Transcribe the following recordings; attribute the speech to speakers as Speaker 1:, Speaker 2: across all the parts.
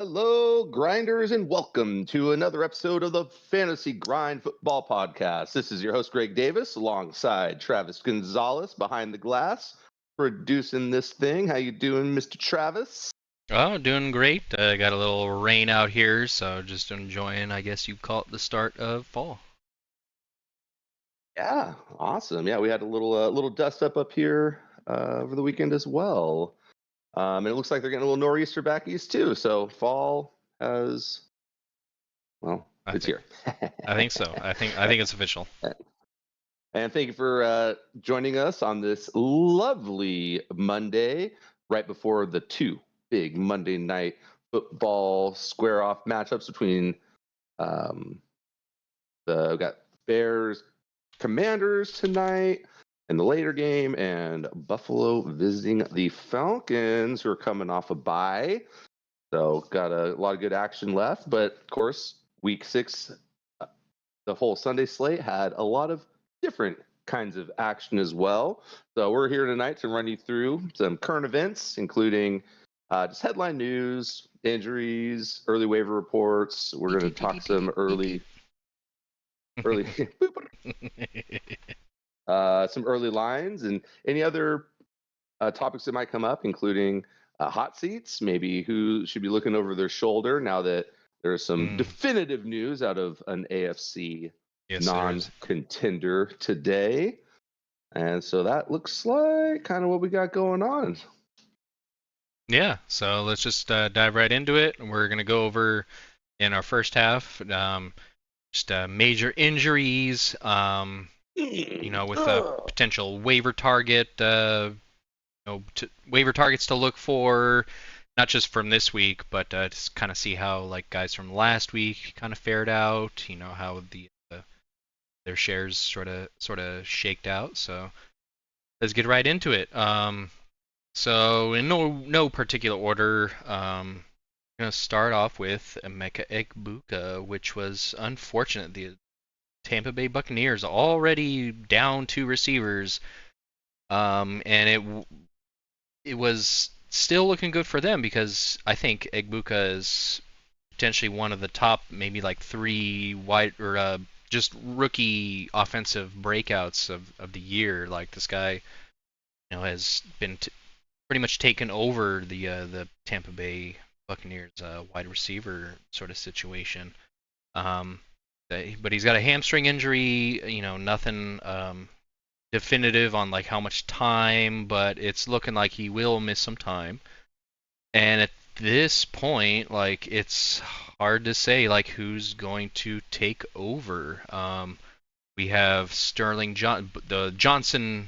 Speaker 1: Hello, grinders, and welcome to another episode of the Fantasy Grind Football Podcast. This is your host, Greg Davis, alongside Travis Gonzalez behind the glass, producing this thing. How you doing, Mr. Travis?
Speaker 2: Oh, doing great. Got a little rain out here, so just enjoying, I guess you'd call it the start of fall.
Speaker 1: Yeah, awesome. Yeah, we had a little dust up here over the weekend as well, and it looks like they're getting a little nor'easter back east too. So fall has well,
Speaker 2: I
Speaker 1: it's
Speaker 2: think
Speaker 1: here.
Speaker 2: I think so. I think it's official.
Speaker 1: And thank you for joining us on this lovely Monday, right before the two big Monday night football square off matchups between um, the got Bears Commanders tonight in the later game, and Buffalo visiting the Falcons, who are coming off a bye. So got a lot of good action left, but of course, week 6, the whole Sunday slate had a lot of different kinds of action as well. So we're here tonight to run you through some current events, including just headline news, injuries, early waiver reports. We're going to talk some early some early lines and any other topics that might come up, including hot seats, maybe who should be looking over their shoulder now that there's some
Speaker 2: Mm,
Speaker 1: definitive news out of an AFC
Speaker 2: yes, there is.
Speaker 1: non-contender today. And so that looks like kind of what we got going on.
Speaker 2: Yeah, so let's just dive right into it. We're gonna go over in our first half just major injuries. With a
Speaker 1: Ugh.
Speaker 2: potential waiver target. Waiver targets to look for, not just from this week, but to kind of see how like guys from last week kind of fared out. How their shares sort of shaked out. So let's get right into it. So in no particular order, I'm gonna start off with Emeka Egbuka, which was unfortunate. The Tampa Bay Buccaneers already down two receivers, and it was still looking good for them because I think Egbuka is potentially one of the top, maybe like three wide or just rookie offensive breakouts of the year. Like this guy, has been pretty much taken over the Tampa Bay Buccaneers wide receiver sort of situation. Um, but he's got a hamstring injury. Nothing definitive on like how much time, but it's looking like he will miss some time. And at this point, like it's hard to say like who's going to take over. We have the Johnson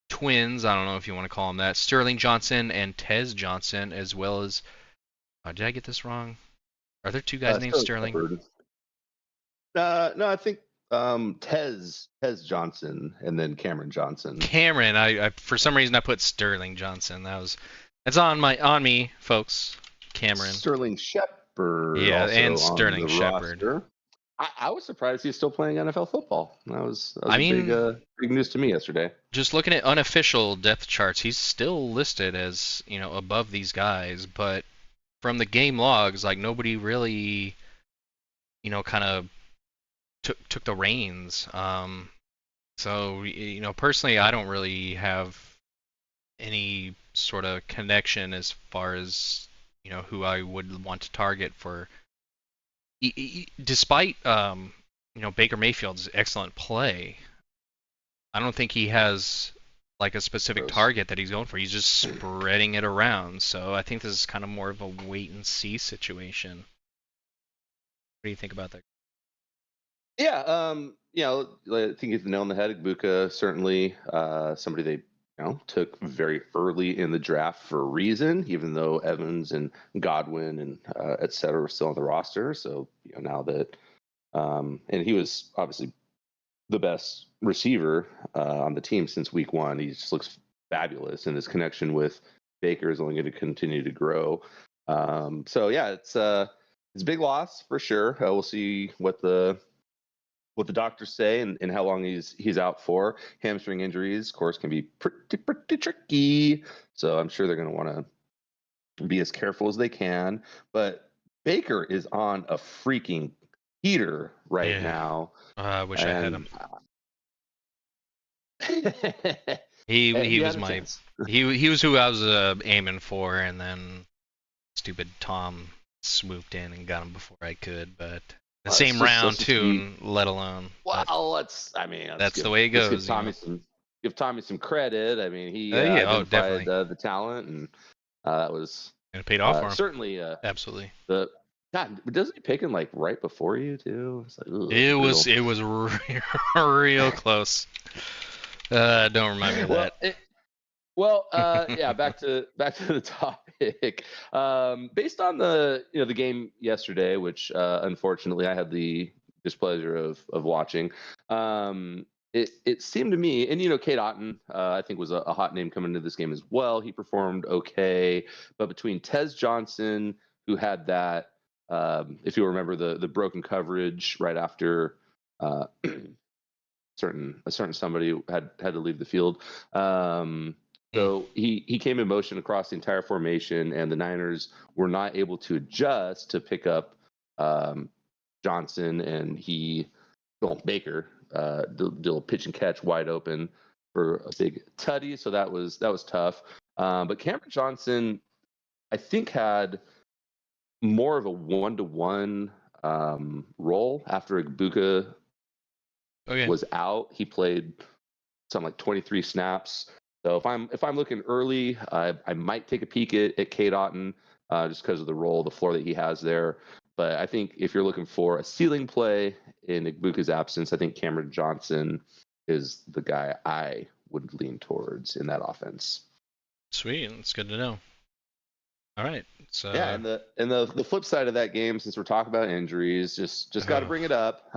Speaker 2: twins. I don't know if you want to call them that. Sterling Johnson and Tez Johnson, as well as. Did I get this wrong? Are there two guys named
Speaker 1: Sterling
Speaker 2: Sterling?
Speaker 1: Shepard. No, I think Tez Johnson and then Cameron Johnson.
Speaker 2: Cameron. I for some reason I put Sterling Johnson. That's on me, folks. Cameron.
Speaker 1: Sterling Shepard
Speaker 2: Yeah, and
Speaker 1: also on
Speaker 2: Sterling
Speaker 1: the
Speaker 2: Shepard.
Speaker 1: roster. I was surprised he's still playing NFL football. That was
Speaker 2: I
Speaker 1: a
Speaker 2: mean,
Speaker 1: big news to me yesterday.
Speaker 2: just looking at unofficial depth charts, he's still listed as, above these guys, but from the game logs, like nobody really, kind of took the reins. So, personally, I don't really have any sort of connection as far as, who I would want to target for. Despite, Baker Mayfield's excellent play, I don't think he has like a specific
Speaker 1: Gross.
Speaker 2: target that he's going for. He's just spreading it around. So I think this is kind of more of a wait and see situation. What do you think about that?
Speaker 1: Yeah, I think he's the nail on the head. Ibuka certainly somebody they took very early in the draft for a reason, even though Evans and Godwin and et cetera are still on the roster. So now that and he was obviously the best receiver on the team since week 1. He just looks fabulous, and his connection with Baker is only going to continue to grow. So yeah, it's a big loss for sure. We'll see what the doctors say and how long he's out for. Hamstring injuries, of course, can be pretty tricky. So I'm sure they're going to want to be as careful as they can. But Baker is on a freaking heater right
Speaker 2: Yeah.
Speaker 1: now.
Speaker 2: I wish I had him.
Speaker 1: If
Speaker 2: He
Speaker 1: you
Speaker 2: was
Speaker 1: had a
Speaker 2: my
Speaker 1: chance.
Speaker 2: he was who I was aiming for, and then stupid Tom swooped in and got him before I could. But the same round
Speaker 1: Let's
Speaker 2: too,
Speaker 1: be,
Speaker 2: let alone. But
Speaker 1: well, let's
Speaker 2: that's the way it
Speaker 1: let's give
Speaker 2: goes, you know.
Speaker 1: Give Tommy some credit. I mean, he
Speaker 2: Yeah, oh,
Speaker 1: identified
Speaker 2: definitely.
Speaker 1: the talent, and that was
Speaker 2: And it paid off for him.
Speaker 1: certainly
Speaker 2: Absolutely.
Speaker 1: the God. Doesn't he pick him like right before you too? It's like, ooh,
Speaker 2: It
Speaker 1: brutal.
Speaker 2: was real close. Don't remind me of that.
Speaker 1: Yeah. Back to the topic. Based on the game yesterday, which unfortunately I had the displeasure of watching. It seemed to me, and Cade Otton, I think was a hot name coming into this game as well. He performed okay, but between Tez Johnson, who had that, if you remember the broken coverage right after. A certain somebody had to leave the field. So he came in motion across the entire formation, and the Niners were not able to adjust to pick up Johnson, and Baker did a pitch and catch wide open for a big tutty. So that was tough. But Cameron Johnson, I think, had more of a 1-to-1 role after Ibuka was out. He played something like 23 snaps. So if I'm looking early, I might take a peek at Cade Otton just because of the role, the floor that he has there. But I think if you're looking for a ceiling play in Igbuka's absence, I think Cameron Johnson is the guy I would lean towards in that offense.
Speaker 2: Sweet, that's good to know. All right, so
Speaker 1: yeah, and the flip side of that game, since we're talking about injuries, just got to bring it up.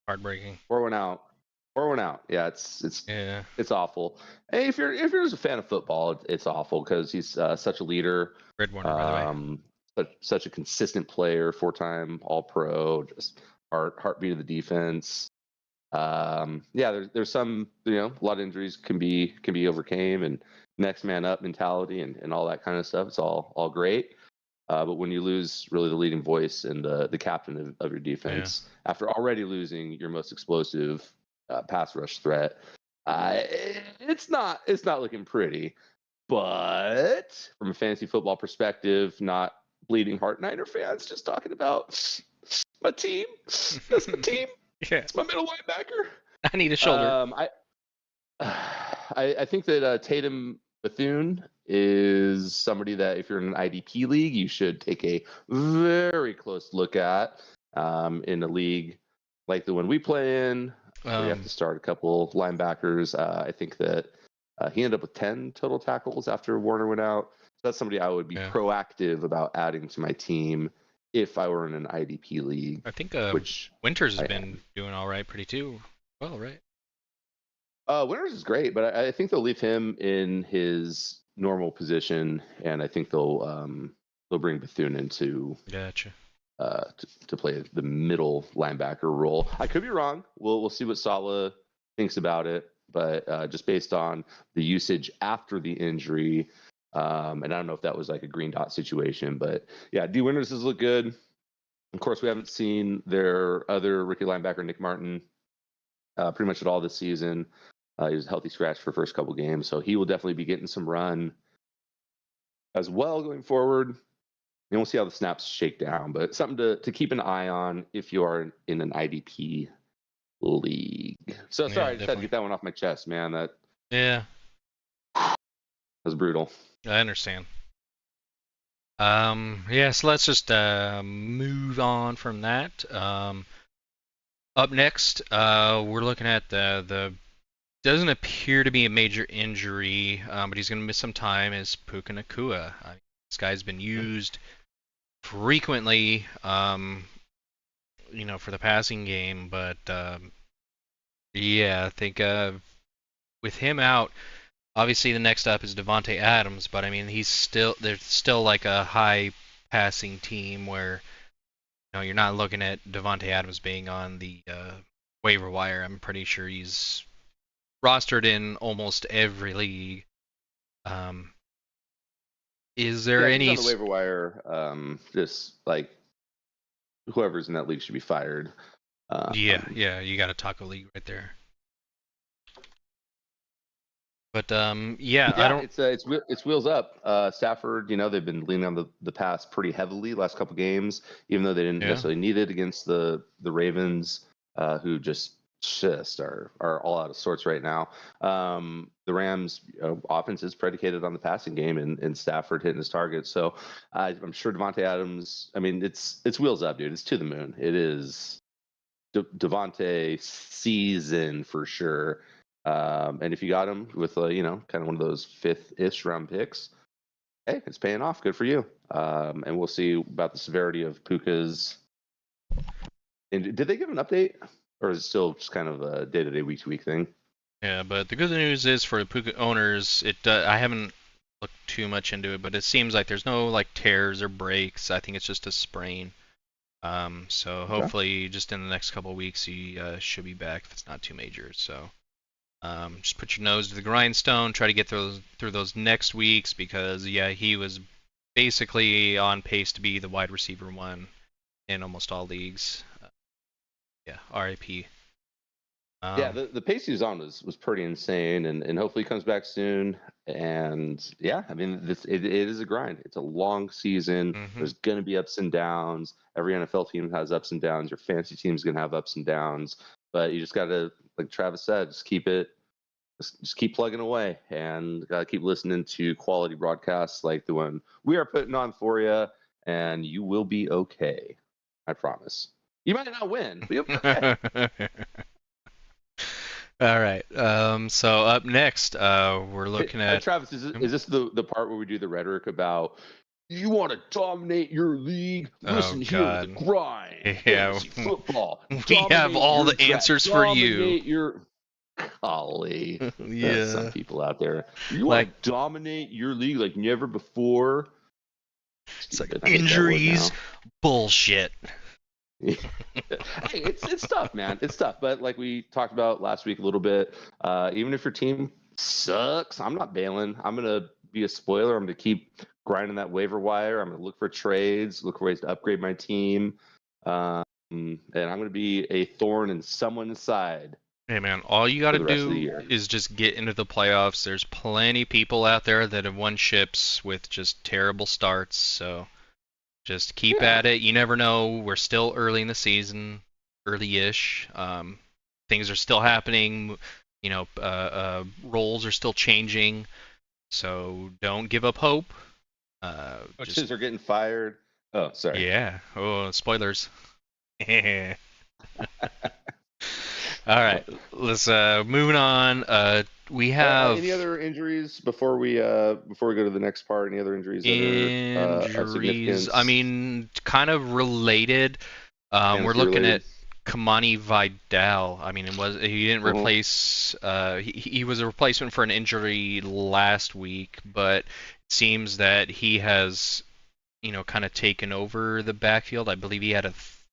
Speaker 2: Heartbreaking.
Speaker 1: Pour one out. Yeah, it's awful. Hey, if you're just a fan of football, it's awful because he's such a leader.
Speaker 2: Fred Warner, by the way.
Speaker 1: But such a consistent player, 4-time All-Pro, just heartbeat of the defense. There's some, a lot of injuries can be overcame, and next man up mentality and all that kind of stuff. It's all great. But when you lose really the leading voice and the captain of your defense after already losing your most explosive pass rush threat, it's not looking pretty. But from a fantasy football perspective, not bleeding heart Niner fans, just talking about my team. That's my team.
Speaker 2: Yeah.
Speaker 1: It's my middle linebacker.
Speaker 2: I need a shoulder.
Speaker 1: I think that Tatum Bethune is somebody that if you're in an IDP league, you should take a very close look at. In a league like the one we play in, where you have to start a couple linebackers. I think that he ended up with 10 total tackles after Warner went out. So that's somebody I would be proactive about adding to my team if I were in an IDP league.
Speaker 2: I think Winters has been doing all right, pretty too well, right?
Speaker 1: Winters is great, but I think they'll leave him in his normal position, and I think they'll bring Bethune into to play the middle linebacker role. I could be wrong. We'll see what Saleh thinks about it, but just based on the usage after the injury, and I don't know if that was like a green dot situation, but yeah, D Winters has looked good. Of course, we haven't seen their other rookie linebacker Nick Martin pretty much at all this season. He was a healthy scratch for the first couple games, so he will definitely be getting some run as well going forward. And we'll see how the snaps shake down, but something to keep an eye on if you are in an IDP league. So sorry, I just had to get that one off my chest, man. That was brutal.
Speaker 2: I understand. So let's just move on from that. Up next, we're looking at the doesn't appear to be a major injury, but he's going to miss some time, is Puka Nacua. This guy's been used frequently, for the passing game, but I think with him out, obviously the next up is Davante Adams, but I mean there's still like a high passing team where you're not looking at Davante Adams being on the waiver wire. I'm pretty sure he's rostered in almost every league. Is
Speaker 1: Yeah,
Speaker 2: there
Speaker 1: if he's
Speaker 2: any?
Speaker 1: on the waiver wire, just like whoever's in that league should be fired.
Speaker 2: Yeah, yeah, you got a taco league right there. But yeah, I
Speaker 1: Yeah,
Speaker 2: don't.
Speaker 1: it's wheels up. Stafford, they've been leaning on the pass pretty heavily last couple games, even though they didn't
Speaker 2: Yeah.
Speaker 1: necessarily need it against the Ravens, who just are all out of sorts right now. The Rams offense is predicated on the passing game and Stafford hitting his targets. So I'm sure Devontae Adams. I mean, it's wheels up, dude. It's to the moon. It is Devontae season for sure. And if you got him with kind of one of those fifth-ish round picks, hey, it's paying off. Good for you. And we'll see about the severity of Puka's. And did they give an update, or is it still just kind of a day-to-day, week-to-week thing?
Speaker 2: Yeah, but the good news is for the Puka owners, I haven't looked too much into it, but it seems like there's no like tears or breaks. I think it's just a sprain. So
Speaker 1: Okay.
Speaker 2: hopefully, just in the next couple of weeks, he should be back if it's not too major. So just put your nose to the grindstone, try to get through those next weeks because yeah, he was basically on pace to be the wide receiver one in almost all leagues. Yeah, RIP.
Speaker 1: Yeah,
Speaker 2: Um,
Speaker 1: the pace he was on was pretty insane, and hopefully he comes back soon. And yeah, I mean, it is a grind. It's a long season.
Speaker 2: mhm.
Speaker 1: There's going to be ups and downs. Every NFL team has ups and downs. Your fantasy team's going to have ups and downs. But you just got to, like Travis said, just keep plugging away, and got to keep listening to quality broadcasts like the one we are putting on for you, and you will be okay. I promise. You might not win, but you'll be okay.
Speaker 2: All right. So up next, we're
Speaker 1: Hey,
Speaker 2: looking at.
Speaker 1: Travis, is this the part where we do the rhetoric about you want to dominate your league?
Speaker 2: Oh
Speaker 1: Listen here to the
Speaker 2: God.
Speaker 1: grind,
Speaker 2: Yeah,
Speaker 1: fantasy football.
Speaker 2: we have
Speaker 1: Dominate
Speaker 2: all
Speaker 1: your
Speaker 2: the
Speaker 1: draft.
Speaker 2: answers for you.
Speaker 1: Dominate your golly. Some
Speaker 2: Yeah.
Speaker 1: people out there. You want
Speaker 2: Like
Speaker 1: to dominate your league like never before.
Speaker 2: it's like
Speaker 1: Stupid. I hate that word
Speaker 2: injuries,
Speaker 1: now.
Speaker 2: bullshit.
Speaker 1: Hey, it's tough, man. It's tough. But like we talked about last week a little bit, even if your team sucks, I'm not bailing. I'm gonna be a spoiler. I'm gonna keep grinding that waiver wire. I'm gonna look for trades, look for ways to upgrade my team, and I'm gonna be a thorn in someone's side
Speaker 2: Hey man, all you got
Speaker 1: for
Speaker 2: to
Speaker 1: the rest of the
Speaker 2: do
Speaker 1: year.
Speaker 2: is just get into the playoffs. There's plenty people out there that have won ships with just terrible starts, so just keep
Speaker 1: Yeah,
Speaker 2: at it. You never know. We're still early in the season, early-ish. Things are still happening. Roles are still changing. So don't give up hope. Just
Speaker 1: coaches are getting fired. Oh, sorry.
Speaker 2: yeah. Oh, spoilers. All right. Let's moving on. We have
Speaker 1: Any other injuries before we go to the next part? Any other injuries that are of
Speaker 2: injuries. I
Speaker 1: significance,
Speaker 2: mean, kind of related. We're
Speaker 1: fantasy
Speaker 2: looking
Speaker 1: related?
Speaker 2: at Kamani Vidal. I mean, he didn't
Speaker 1: Uh-huh.
Speaker 2: replace. He was a replacement for an injury last week, but it seems that he has, kind of taken over the backfield. I believe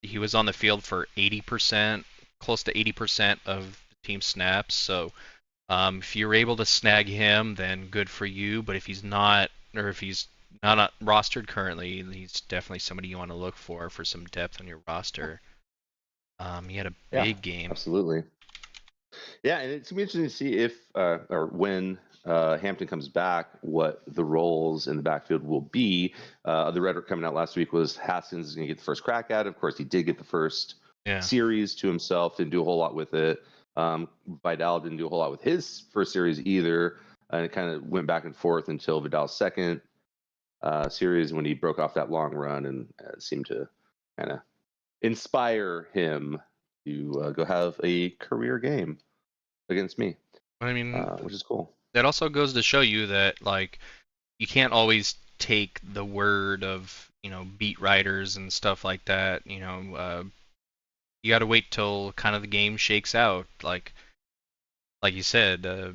Speaker 2: he was on the field for 80%, close to 80% of the team snaps. So if you're able to snag him, then good for you. But if he's not, or if he's not rostered currently, he's definitely somebody you want to look for some depth on your roster. He had a
Speaker 1: Yeah,
Speaker 2: big game.
Speaker 1: absolutely. Yeah, and it's gonna be interesting to see if or when Hampton comes back, what the roles in the backfield will be. The rhetoric coming out last week was Haskins is going to get the first crack at it. Of course, he did get the first
Speaker 2: Yeah.
Speaker 1: series to himself, didn't do a whole lot with it. Vidal didn't do a whole lot with his first series either, and it kind of went back and forth until Vidal's second series when he broke off that long run and seemed to kind of inspire him to go have a career game against me,
Speaker 2: I mean,
Speaker 1: which is cool.
Speaker 2: that also goes to show you that like you can't always take the word of beat writers and stuff like that. You got to wait till kind of the game shakes out. Like you said, the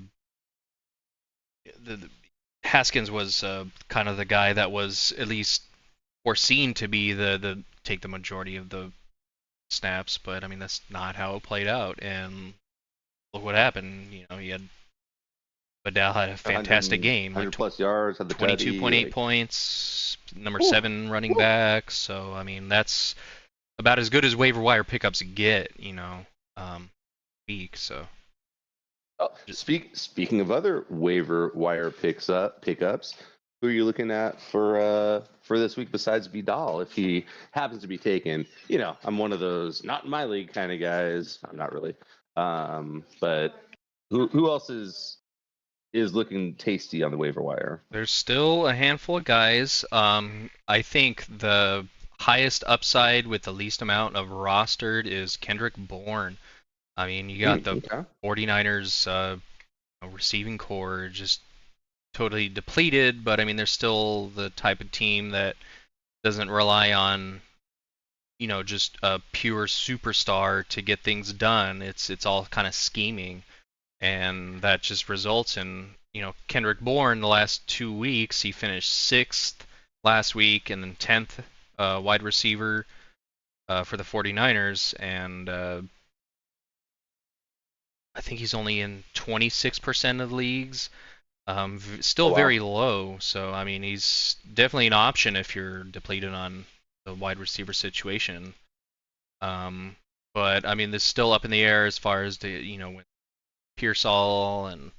Speaker 2: Haskins was kind of the guy that was at least foreseen to be the take the majority of the snaps, but I mean that's not how it played out. And look what happened. He had Vidal had a fantastic
Speaker 1: 100,
Speaker 2: game, like
Speaker 1: 100 plus yards, had the
Speaker 2: 22.8
Speaker 1: like,
Speaker 2: points, number
Speaker 1: whew,
Speaker 2: 7 running
Speaker 1: whew.
Speaker 2: back. So I mean, that's about as good as waiver wire pickups get, week. So
Speaker 1: Oh, speaking of other waiver wire pickups, who are you looking at for this week besides Vidal if he happens to be taken? I'm one of those not in my league kind of guys. I'm not really. But who else is looking tasty on the waiver wire?
Speaker 2: there's still a handful of guys. I think the highest upside with the least amount of rostered is Kendrick Bourne. I mean, you got the
Speaker 1: Okay.
Speaker 2: 49ers receiving core just totally depleted, but I mean, they're still the type of team that doesn't rely on just a pure superstar to get things done. It's all kind of scheming, and that just results in Kendrick Bourne the last 2 weeks he finished 6th last week and then 10th wide receiver for the 49ers, and I think he's only in 26% of leagues. Still
Speaker 1: wow.
Speaker 2: very low, so I mean he's definitely an option if you're depleted on the wide receiver situation. But I mean, this is still up in the air as far as when Pearsall and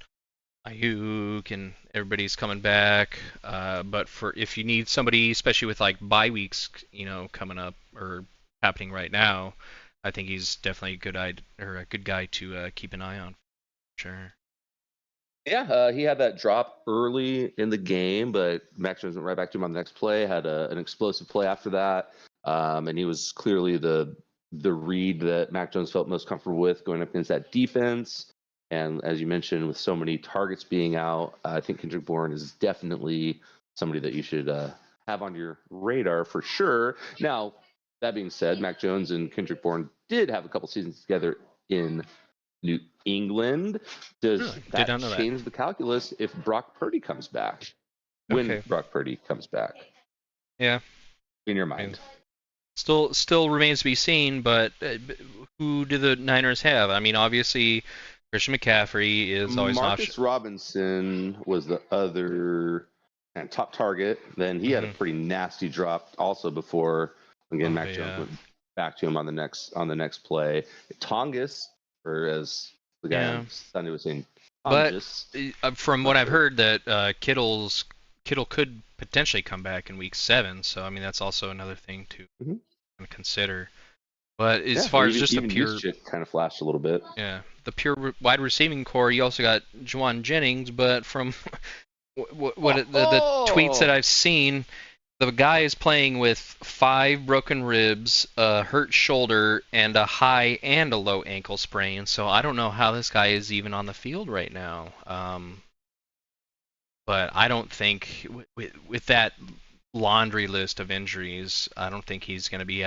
Speaker 2: Ayuk and everybody's coming back. But for if you need somebody, especially with like bye weeks, coming up or happening right now, I think he's definitely a good guy to keep an eye on. Sure.
Speaker 1: Yeah, he had that drop early in the game, but Max Jones went right back to him on the next play. Had an explosive play after that, and he was clearly the read that Mac Jones felt most comfortable with going up against that defense. And as you mentioned, with so many targets being out, I think Kendrick Bourne is definitely somebody that you should have on your radar for sure. Now, that being said, Mac Jones and Kendrick Bourne did have a couple seasons together in New England. Does
Speaker 2: Really? Did
Speaker 1: that
Speaker 2: not know that.
Speaker 1: change the calculus if Brock Purdy comes back? When
Speaker 2: Okay.
Speaker 1: Brock Purdy comes back?
Speaker 2: Yeah.
Speaker 1: In your
Speaker 2: I mean,
Speaker 1: mind.
Speaker 2: still remains to be seen, but who do the Niners have? I mean, obviously Christian McCaffrey is always an option.
Speaker 1: Marcus Robinson was the other top target. Then he had a pretty nasty drop also before again Mac Jones went back to him on the next play. Tongus, or as the guy on Sunday was saying, Tongus.
Speaker 2: But from what I've heard, that Kittle could potentially come back in week 7. So I mean, that's also another thing to consider. But as far as just the pure,
Speaker 1: kind of flashed a little bit.
Speaker 2: Yeah, the pure wide receiving core, you also got Juwan Jennings. But from the tweets that I've seen, the guy is playing with 5 broken ribs, a hurt shoulder, and a high and a low ankle sprain. So I don't know how this guy is even on the field right now. But I don't think with that laundry list of injuries, I don't think he's going to be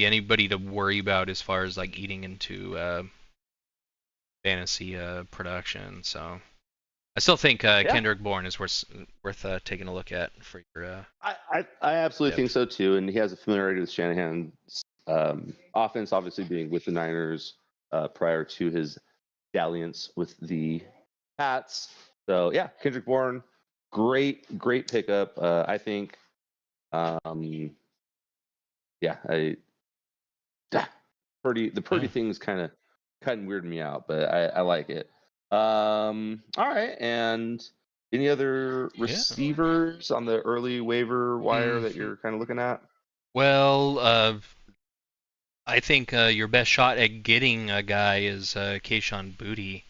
Speaker 2: anybody to worry about as far as like eating into fantasy production. So I still think Kendrick Bourne is worth taking a look at for your.
Speaker 1: I absolutely think so too, and he has a familiarity with Shanahan's offense, obviously being with the Niners prior to his dalliance with the Pats. So yeah, Kendrick Bourne, great pickup. I think. The Purdy thing's kind of weirded me out, but I like it. All right, and any other receivers on the early waiver wire that you're kind of looking at?
Speaker 2: Well, I think your best shot at getting a guy is Kayshon Boutte.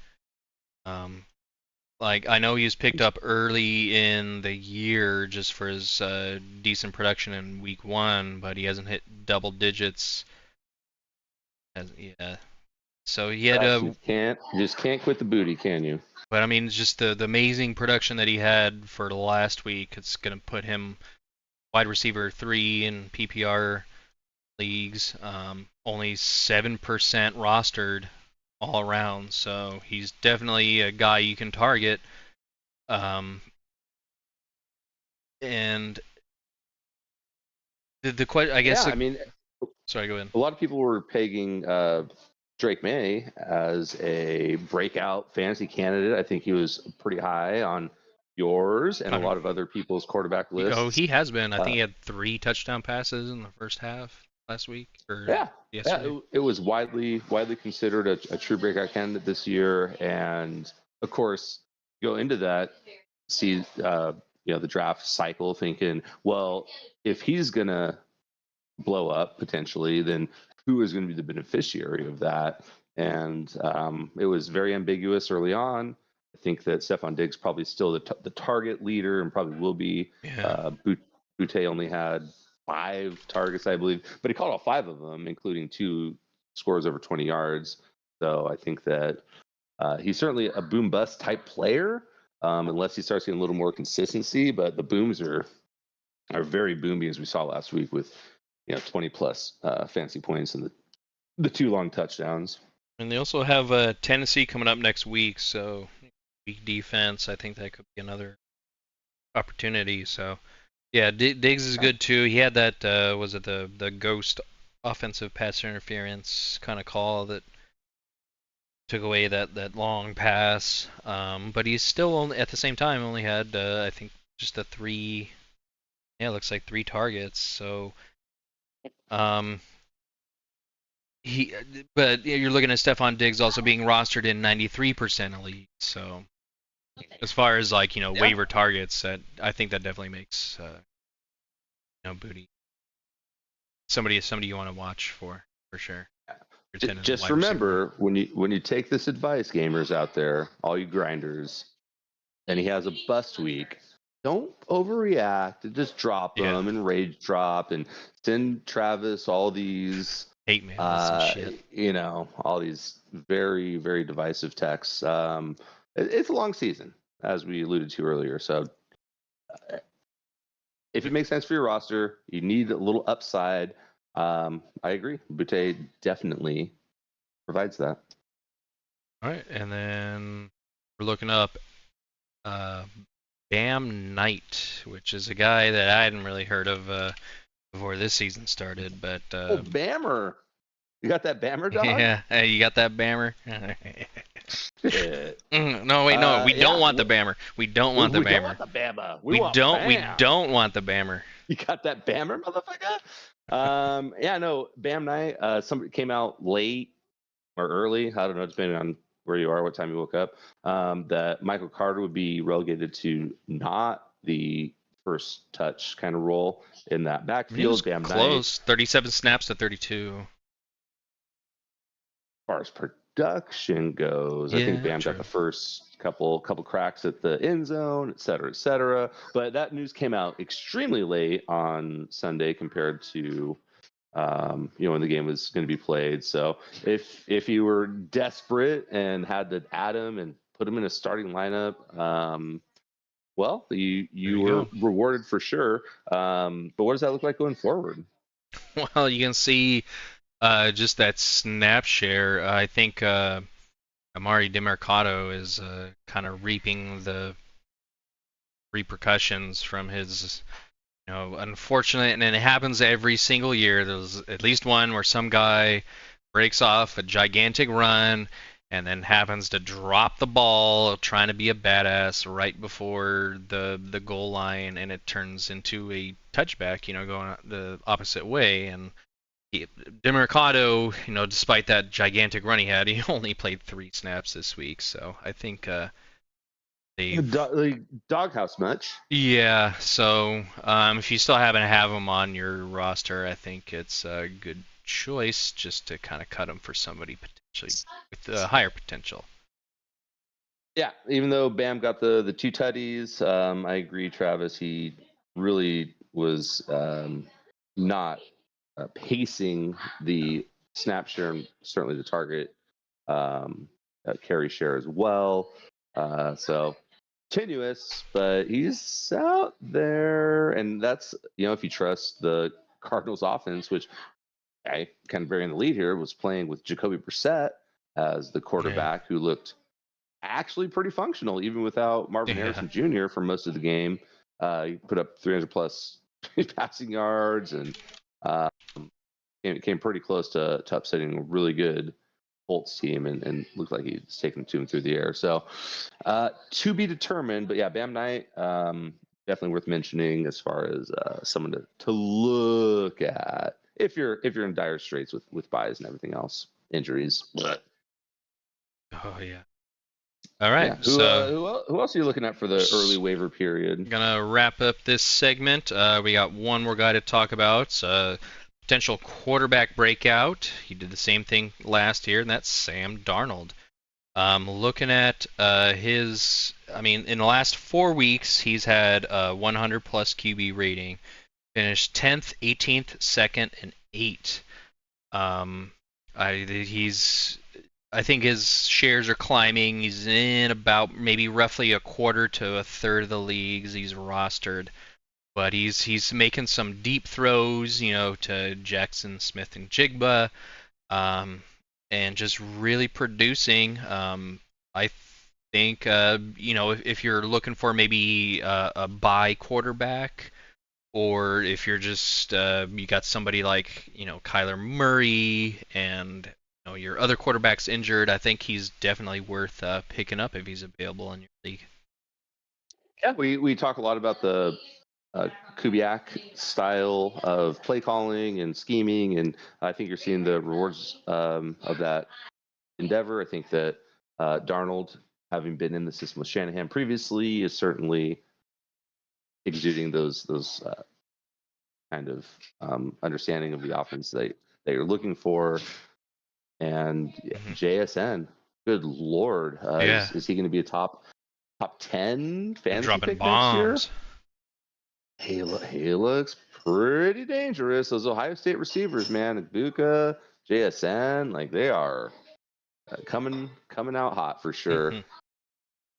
Speaker 2: Like I know he was picked up early in the year just for his decent production in week 1, but he hasn't hit double digits. So he had
Speaker 1: you just can't quit the booty, can you?
Speaker 2: But I mean, just the amazing production that he had for the last week, it's going to put him wide receiver 3 in PPR leagues. Only 7% rostered all around, so he's definitely a guy you can target. And the question, I guess.
Speaker 1: Yeah, I mean,
Speaker 2: sorry, go ahead.
Speaker 1: A lot of people were pegging Drake May as a breakout fantasy candidate. I think he was pretty high on yours and a lot of other people's quarterback lists.
Speaker 2: Oh, he has been. I think he had 3 touchdown passes in the first half last week or yesterday.
Speaker 1: Yeah, it was widely considered a true breakout candidate this year, and of course, go into that, see the draft cycle, thinking, well, if he's gonna blow up potentially, then who is going to be the beneficiary of that? And it was very ambiguous early on. I think that Stefon Diggs probably still the target leader and probably will be.
Speaker 2: Yeah.
Speaker 1: Boutte only had 5 targets, I believe, but he caught all 5 of them, including 2 scores over 20 yards. So I think that he's certainly a boom bust type player, unless he starts getting a little more consistency. But the booms are very boomy, as we saw last week with 20 plus fancy points and the 2 long touchdowns.
Speaker 2: And they also have Tennessee coming up next week, so weak defense. I think that could be another opportunity. So yeah, Diggs is good too. He had that was it the ghost offensive pass interference kind of call that took away that long pass. But he's still only, at the same time, only had I think just a 3. Yeah, it looks like 3 targets. So but you're looking at Stefon Diggs also being rostered in 93% of leagues. So as far as waiver targets, I think that definitely makes Boutte somebody you want to watch for sure.
Speaker 1: Just remember, when you take this advice, gamers out there, all you grinders, and he has a bust week, don't overreact and just drop them and rage drop and send Travis all these
Speaker 2: hate mail and shit.
Speaker 1: All these very, very divisive texts. It's a long season, as we alluded to earlier. So if it makes sense for your roster, you need a little upside. I agree. Boutte definitely provides that.
Speaker 2: All right, and then we're looking up Bam Knight, which is a guy that I hadn't really heard of before this season started. But
Speaker 1: Bammer, you got that Bammer dog?
Speaker 2: Yeah, you got that Bammer. No, wait, no, we don't want the Bammer. We don't want the Bammer. We don't want the Bammer.
Speaker 1: You got that Bammer, motherfucker? Bam Knight. Somebody came out late or early. I don't know, depending on where you are, what time you woke up. That Michael Carter would be relegated to not the first touch kind of role in that backfield. Bam
Speaker 2: close. 37 snaps to 32.
Speaker 1: As far as production goes, I think Bam got the first couple cracks at the end zone, et cetera. But that news came out extremely late on Sunday compared to when the game was going to be played. So if you were desperate and had to add him and put him in a starting lineup, well, you were rewarded for sure. But what does that look like going forward?
Speaker 2: Well, you can see just that snap share. I think Amari DeMercado is kind of reaping the repercussions from his unfortunate, and it happens every single year. There's at least one where some guy breaks off a gigantic run and then happens to drop the ball trying to be a badass right before the goal line, and it turns into a touchback, going the opposite way. And DeMercado, despite that gigantic run he had, he only played 3 snaps this week. So I think
Speaker 1: the doghouse much.
Speaker 2: Yeah, so if you still happen to have him on your roster, I think it's a good choice just to kind of cut him for somebody potentially with higher potential.
Speaker 1: Yeah, even though Bam got the 2 tutties, I agree, Travis. He really was not pacing the snap share and certainly the target carry share as well. So tenuous, but he's out there, and that's if you trust the Cardinals offense, which I kind of bearing the lead here, was playing with Jacoby Brissett as the quarterback, who looked actually pretty functional even without Marvin Harrison Jr. for most of the game. He put up 300 plus passing yards and came pretty close to upsetting a really good Colts team and looked like he's taking to him through the air. So to be determined, but yeah, Bam Knight, definitely worth mentioning as far as someone to look at if you're in dire straits with buys and everything else, injuries. But
Speaker 2: Oh yeah. All right.
Speaker 1: yeah, who else are you looking at for the early waiver period?
Speaker 2: Gonna wrap up this segment. We got one more guy to talk about. Potential quarterback breakout. He did the same thing last year, and that's Sam Darnold. Looking at his, I mean, in the last 4 weeks, he's had a 100 plus QB rating, finished 10th, 18th, 2nd, and 8th. I think his shares are climbing. He's in about maybe roughly a quarter to a third of the leagues he's rostered. But he's making some deep throws, you know, to Jackson Smith and Jigba, and just really producing. I think, you know, if you're looking for maybe a buy quarterback, or if you're just you got somebody like, you know, Kyler Murray and, you know, your other quarterback's injured, I think he's definitely worth picking up if he's available in your league.
Speaker 1: Yeah, we talk a lot about the Kubiak style of play calling and scheming, and I think you're seeing the rewards of that endeavor. I think that Darnold, having been in the system with Shanahan previously, is certainly exuding those kind of understanding of the offense that you're looking for. And JSN, good lord,
Speaker 2: Yeah.
Speaker 1: is he going to be a top 10 fantasy
Speaker 2: Dropping
Speaker 1: pick
Speaker 2: bombs.
Speaker 1: next year? He looks pretty dangerous. Those Ohio State receivers, man, Ibuka, JSN, like they are coming out hot for sure.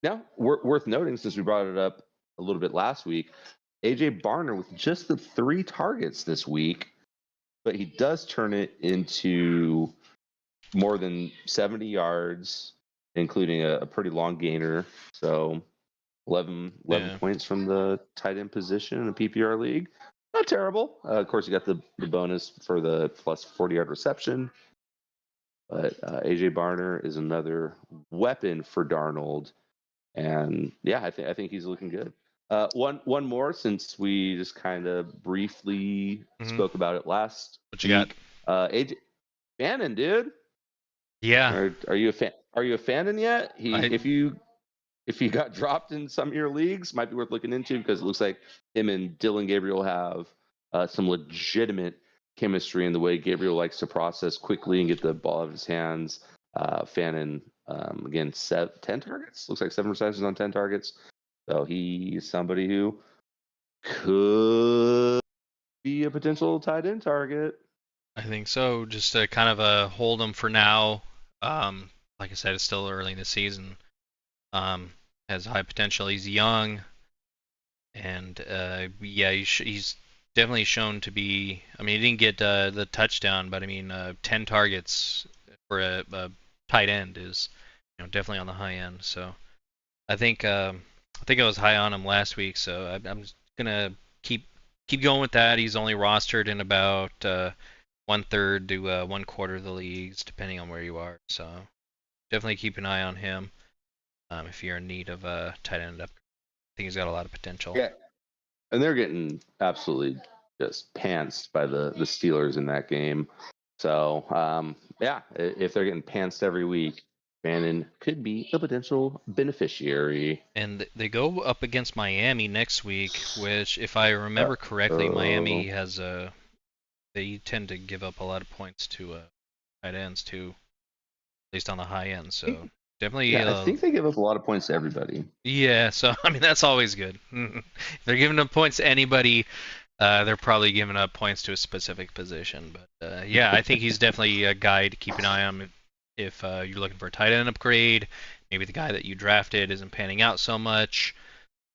Speaker 1: Now, worth noting, since we brought it up a little bit last week, AJ Barner with just the 3 targets this week, but he does turn it into more than 70 yards, including a pretty long gainer. So 11 points from the tight end position in a PPR league. Not terrible. Of course, you got the bonus for the plus 40-yard reception. But AJ Barner is another weapon for Darnold. And yeah, I think he's looking good. One more, since we just kind of briefly spoke about it last
Speaker 2: What you
Speaker 1: week. AJ Fannin, dude.
Speaker 2: Yeah.
Speaker 1: Are you a fan? Are you a Fannin yet? If you got dropped in some of your leagues, might be worth looking into, because it looks like him and Dylan Gabriel have some legitimate chemistry in the way Gabriel likes to process quickly and get the ball out of his hands. Fannin, again, 10 targets. Looks like 7 receptions on 10 targets. So he's somebody who could be a potential tight end target.
Speaker 2: I think so. Just to kind of hold him for now. Like I said, it's still early in the season. Has high potential. He's young, and yeah, he's definitely shown to be. I mean, he didn't get the touchdown, but I mean, 10 targets for a tight end is, you know, definitely on the high end. So I think I was high on him last week, so I'm just gonna keep going with that. He's only rostered in about 1/3 to 1/4 of the leagues, depending on where you are. So definitely keep an eye on him if you're in need of a tight end up. I think he's got a lot of potential.
Speaker 1: Yeah, and they're getting absolutely just pantsed by the Steelers in that game. So yeah, if they're getting pantsed every week, Fannin could be a potential beneficiary.
Speaker 2: And they go up against Miami next week, which, if I remember correctly, Miami has they tend to give up a lot of points to tight ends too, at least on the high end. So definitely.
Speaker 1: Yeah, I think they give up a lot of points to everybody.
Speaker 2: Yeah, so I mean that's always good. If they're giving up points to anybody, they're probably giving up points to a specific position. But yeah, I think he's definitely a guy to keep an eye on if you're looking for a tight end upgrade. Maybe the guy that you drafted isn't panning out so much.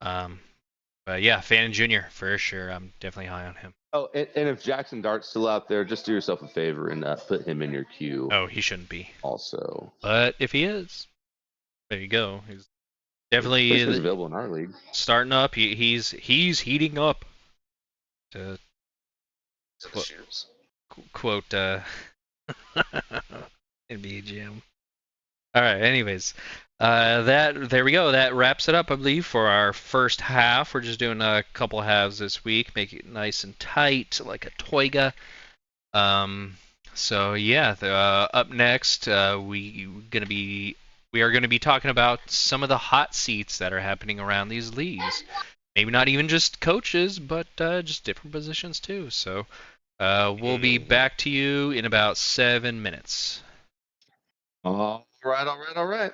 Speaker 2: But yeah, Fannin Jr. for sure. I'm definitely high on him.
Speaker 1: Oh, and if Jackson Dart's still out there, just do yourself a favor and put him in your queue.
Speaker 2: Oh, he shouldn't be.
Speaker 1: Also.
Speaker 2: But if he is, there you go. He's definitely
Speaker 1: he's available in our league.
Speaker 2: Starting up. He's heating up. To quote NBA Jam. All right. Anyways, there we go. That wraps it up, I believe, for our first half. We're just doing a couple halves this week, make it nice and tight, like a toiga. Um, so yeah, up next, we are gonna be talking about some of the hot seats that are happening around these leagues. Maybe not even just coaches, but just different positions too. So we'll be
Speaker 1: Mhm.
Speaker 2: back to you in about 7 minutes.
Speaker 1: All right, all right, all right.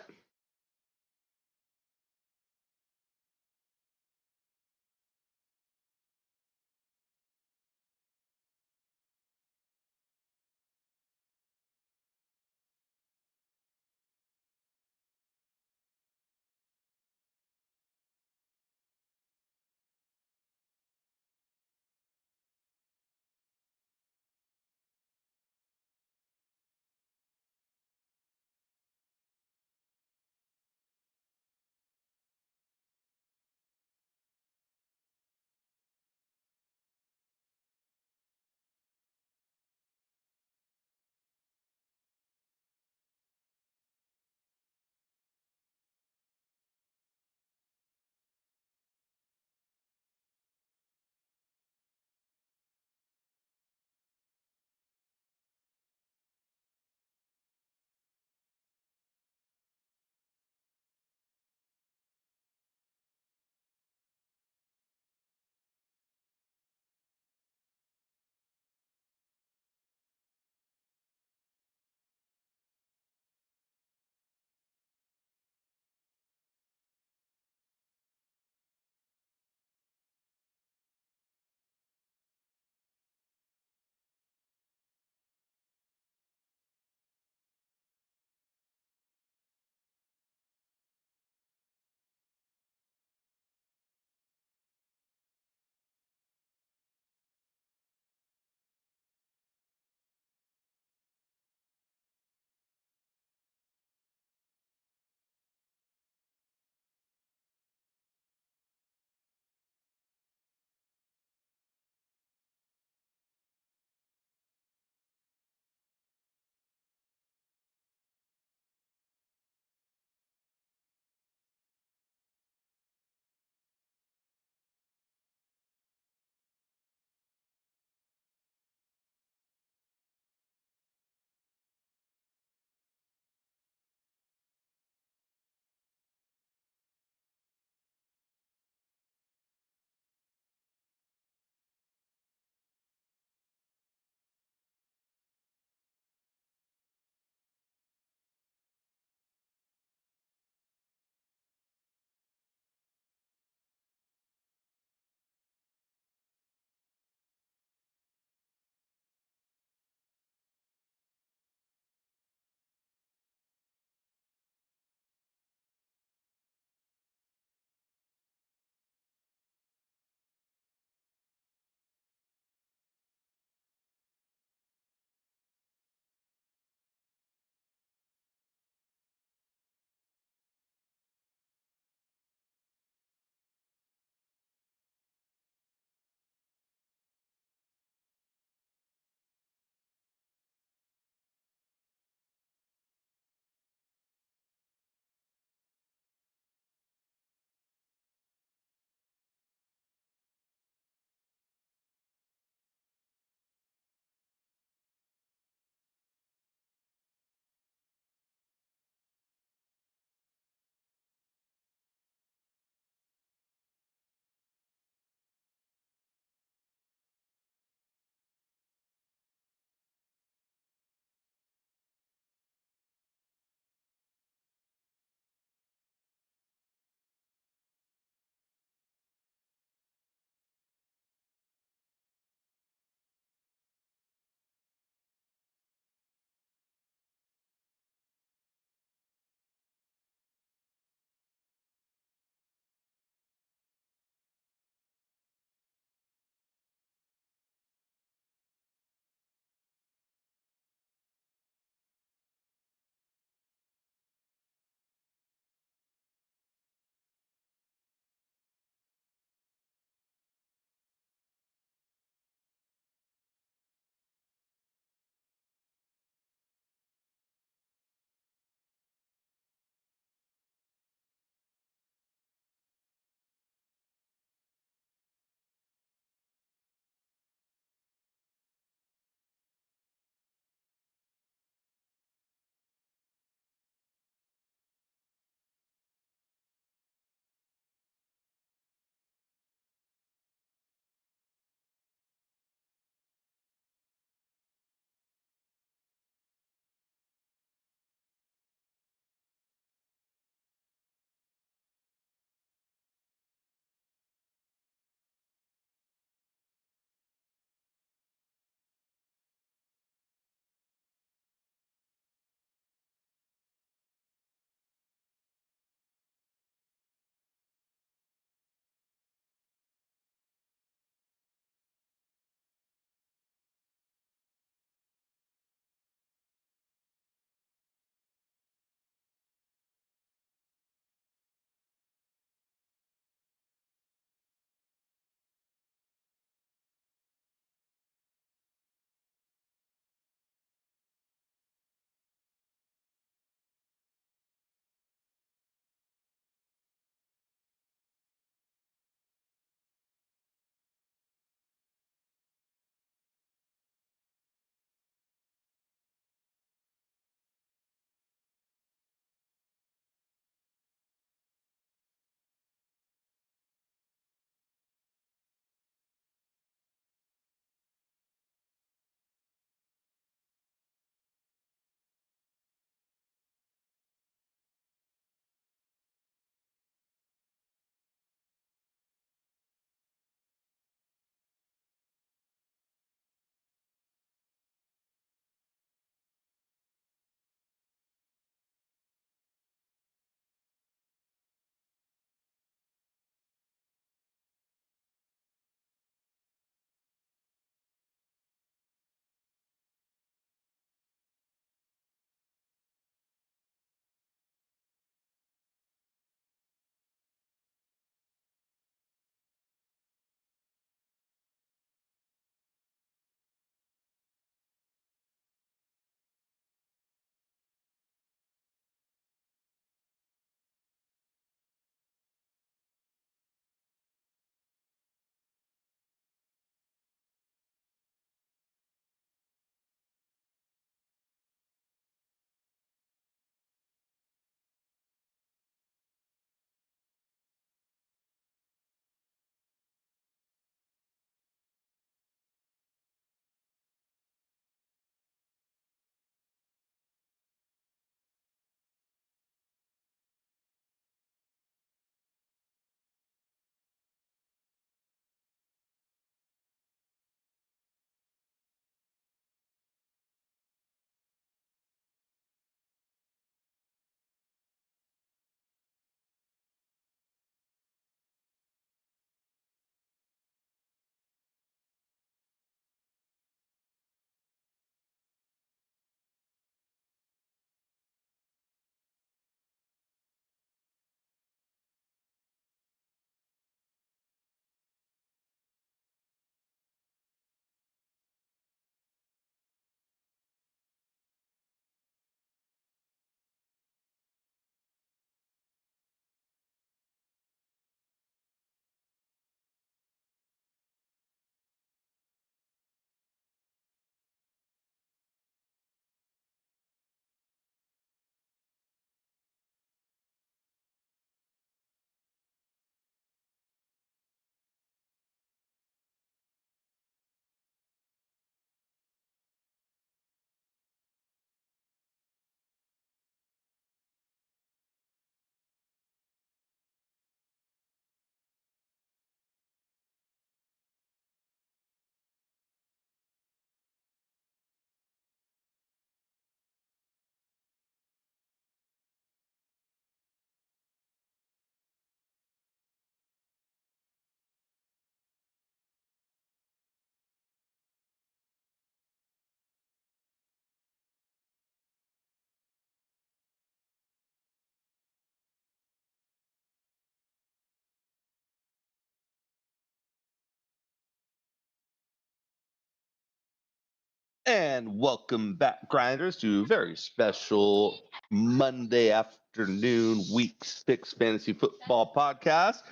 Speaker 1: And welcome back, grinders, to a very special Monday afternoon Week 6 Fantasy Football Podcast.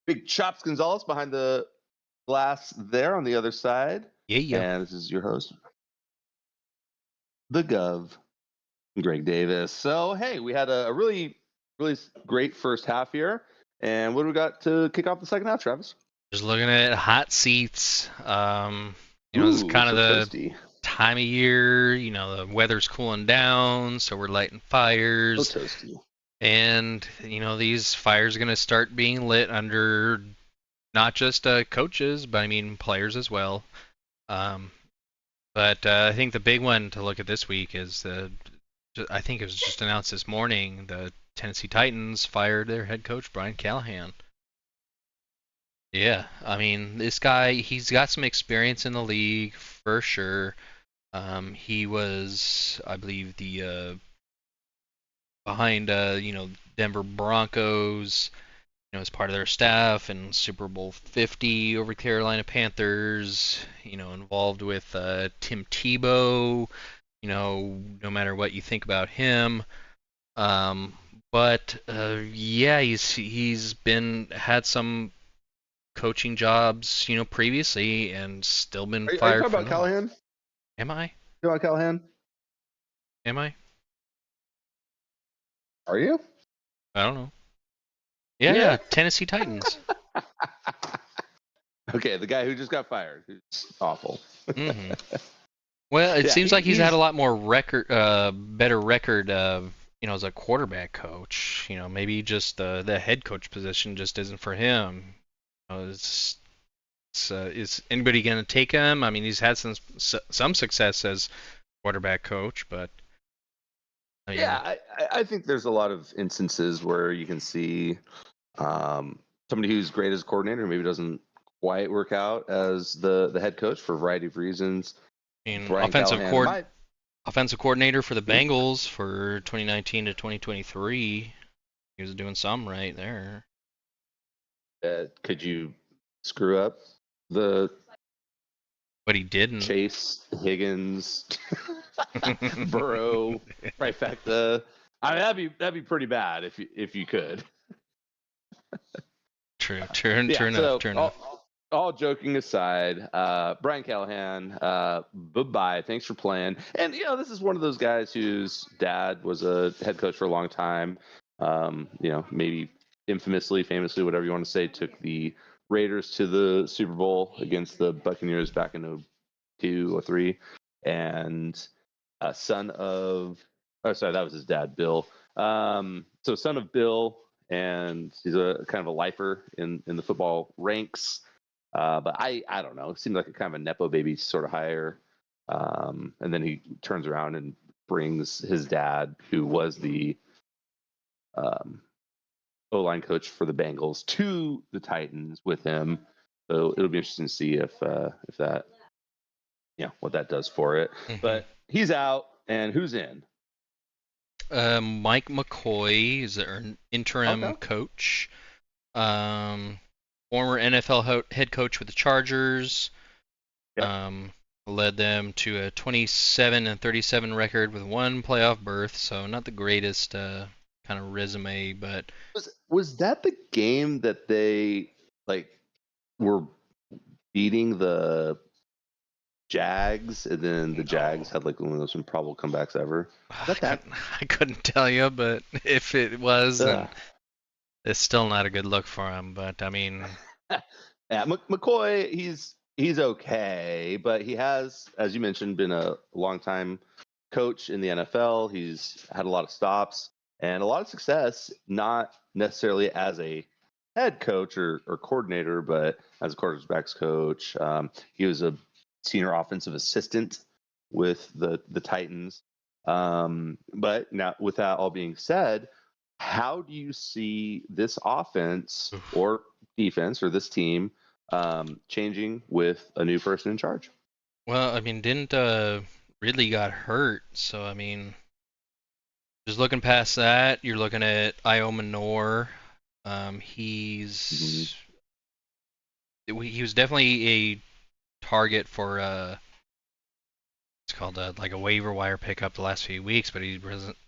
Speaker 1: Big Chops Gonzalez behind the glass there on the other side.
Speaker 2: Yeah.
Speaker 1: And this is your host, the Gov, Greg Davis. So, hey, we had a really great first half here. And what do we got to kick off the second half, Travis?
Speaker 2: Just looking at hot seats. This is kind of the
Speaker 1: toasty.
Speaker 2: time of year. The weather's cooling down, so we're lighting fires.
Speaker 1: So toasty.
Speaker 2: And these fires are gonna start being lit under not just coaches, but I mean players as well. But I think the big one to look at this week is I think it was just announced this morning, the Tennessee Titans fired their head coach, Brian Callahan. Yeah, I mean, this guy, he's got some experience in the league for sure. He was, I believe, the behind Denver Broncos, as part of their staff, and Super Bowl 50 over Carolina Panthers, involved with Tim Tebow, no matter what you think about him. But yeah, he's had some coaching jobs, previously, and still been fired.
Speaker 1: Are you talking about Callahan?
Speaker 2: Am I?
Speaker 1: You about Callahan?
Speaker 2: Am I?
Speaker 1: Are you?
Speaker 2: I don't know. Yeah, Tennessee Titans.
Speaker 1: Okay, the guy who just got fired, who's awful.
Speaker 2: Mm-hmm. Well, it seems like he's had a lot more better record, as a quarterback coach. Maybe just the head coach position just isn't for him. Is anybody going to take him? I mean, he's had some success as quarterback coach, but
Speaker 1: I think there's a lot of instances where you can see somebody who's great as a coordinator maybe doesn't quite work out as the head coach for a variety of reasons.
Speaker 2: I mean, offensive coordinator for the Bengals for 2019 to 2023. He was doing some right there.
Speaker 1: Could you screw up the?
Speaker 2: But he didn't.
Speaker 1: Chase, Higgins, Burrow, trifecta. I mean, that'd be pretty bad if you could.
Speaker 2: True enough.
Speaker 1: All joking aside, Brian Callahan, bye-bye. Thanks for playing. And this is one of those guys whose dad was a head coach for a long time. Maybe famously, whatever you want to say, took the Raiders to the Super Bowl against the Buccaneers back in 2002 or 2003, and son of, that was his dad, Bill. So son of Bill, and he's a kind of a lifer in the football ranks. But I don't know. It seemed like a kind of a nepo baby sort of hire. And then he turns around and brings his dad, who was the O-line coach for the Bengals, to the Titans with him. So it'll be interesting to see if that, what that does for it. Mm-hmm. But he's out, and who's in?
Speaker 2: Mike McCoy is our interim coach. Former NFL head coach with the Chargers. Yep. Led them to a 27-37 record with one playoff berth, so not the greatest kind of resume, but
Speaker 1: was that the game that they were beating the Jags, and then the Jags had one of those improbable comebacks ever?
Speaker 2: I couldn't tell you, but if it was, then it's still not a good look for him. But I mean,
Speaker 1: yeah, McCoy, he's okay, but he has, as you mentioned, been a long-time coach in the NFL. He's had a lot of stops and a lot of success, not necessarily as a head coach or coordinator, but as a quarterbacks coach. He was a senior offensive assistant with the Titans. But now, with that all being said, how do you see this offense or defense or this team changing with a new person in charge?
Speaker 2: Well, I mean, didn't Ridley got hurt, so I mean, just looking past that, you're looking at Io Manor. He was definitely a target for called like a waiver wire pickup the last few weeks, but he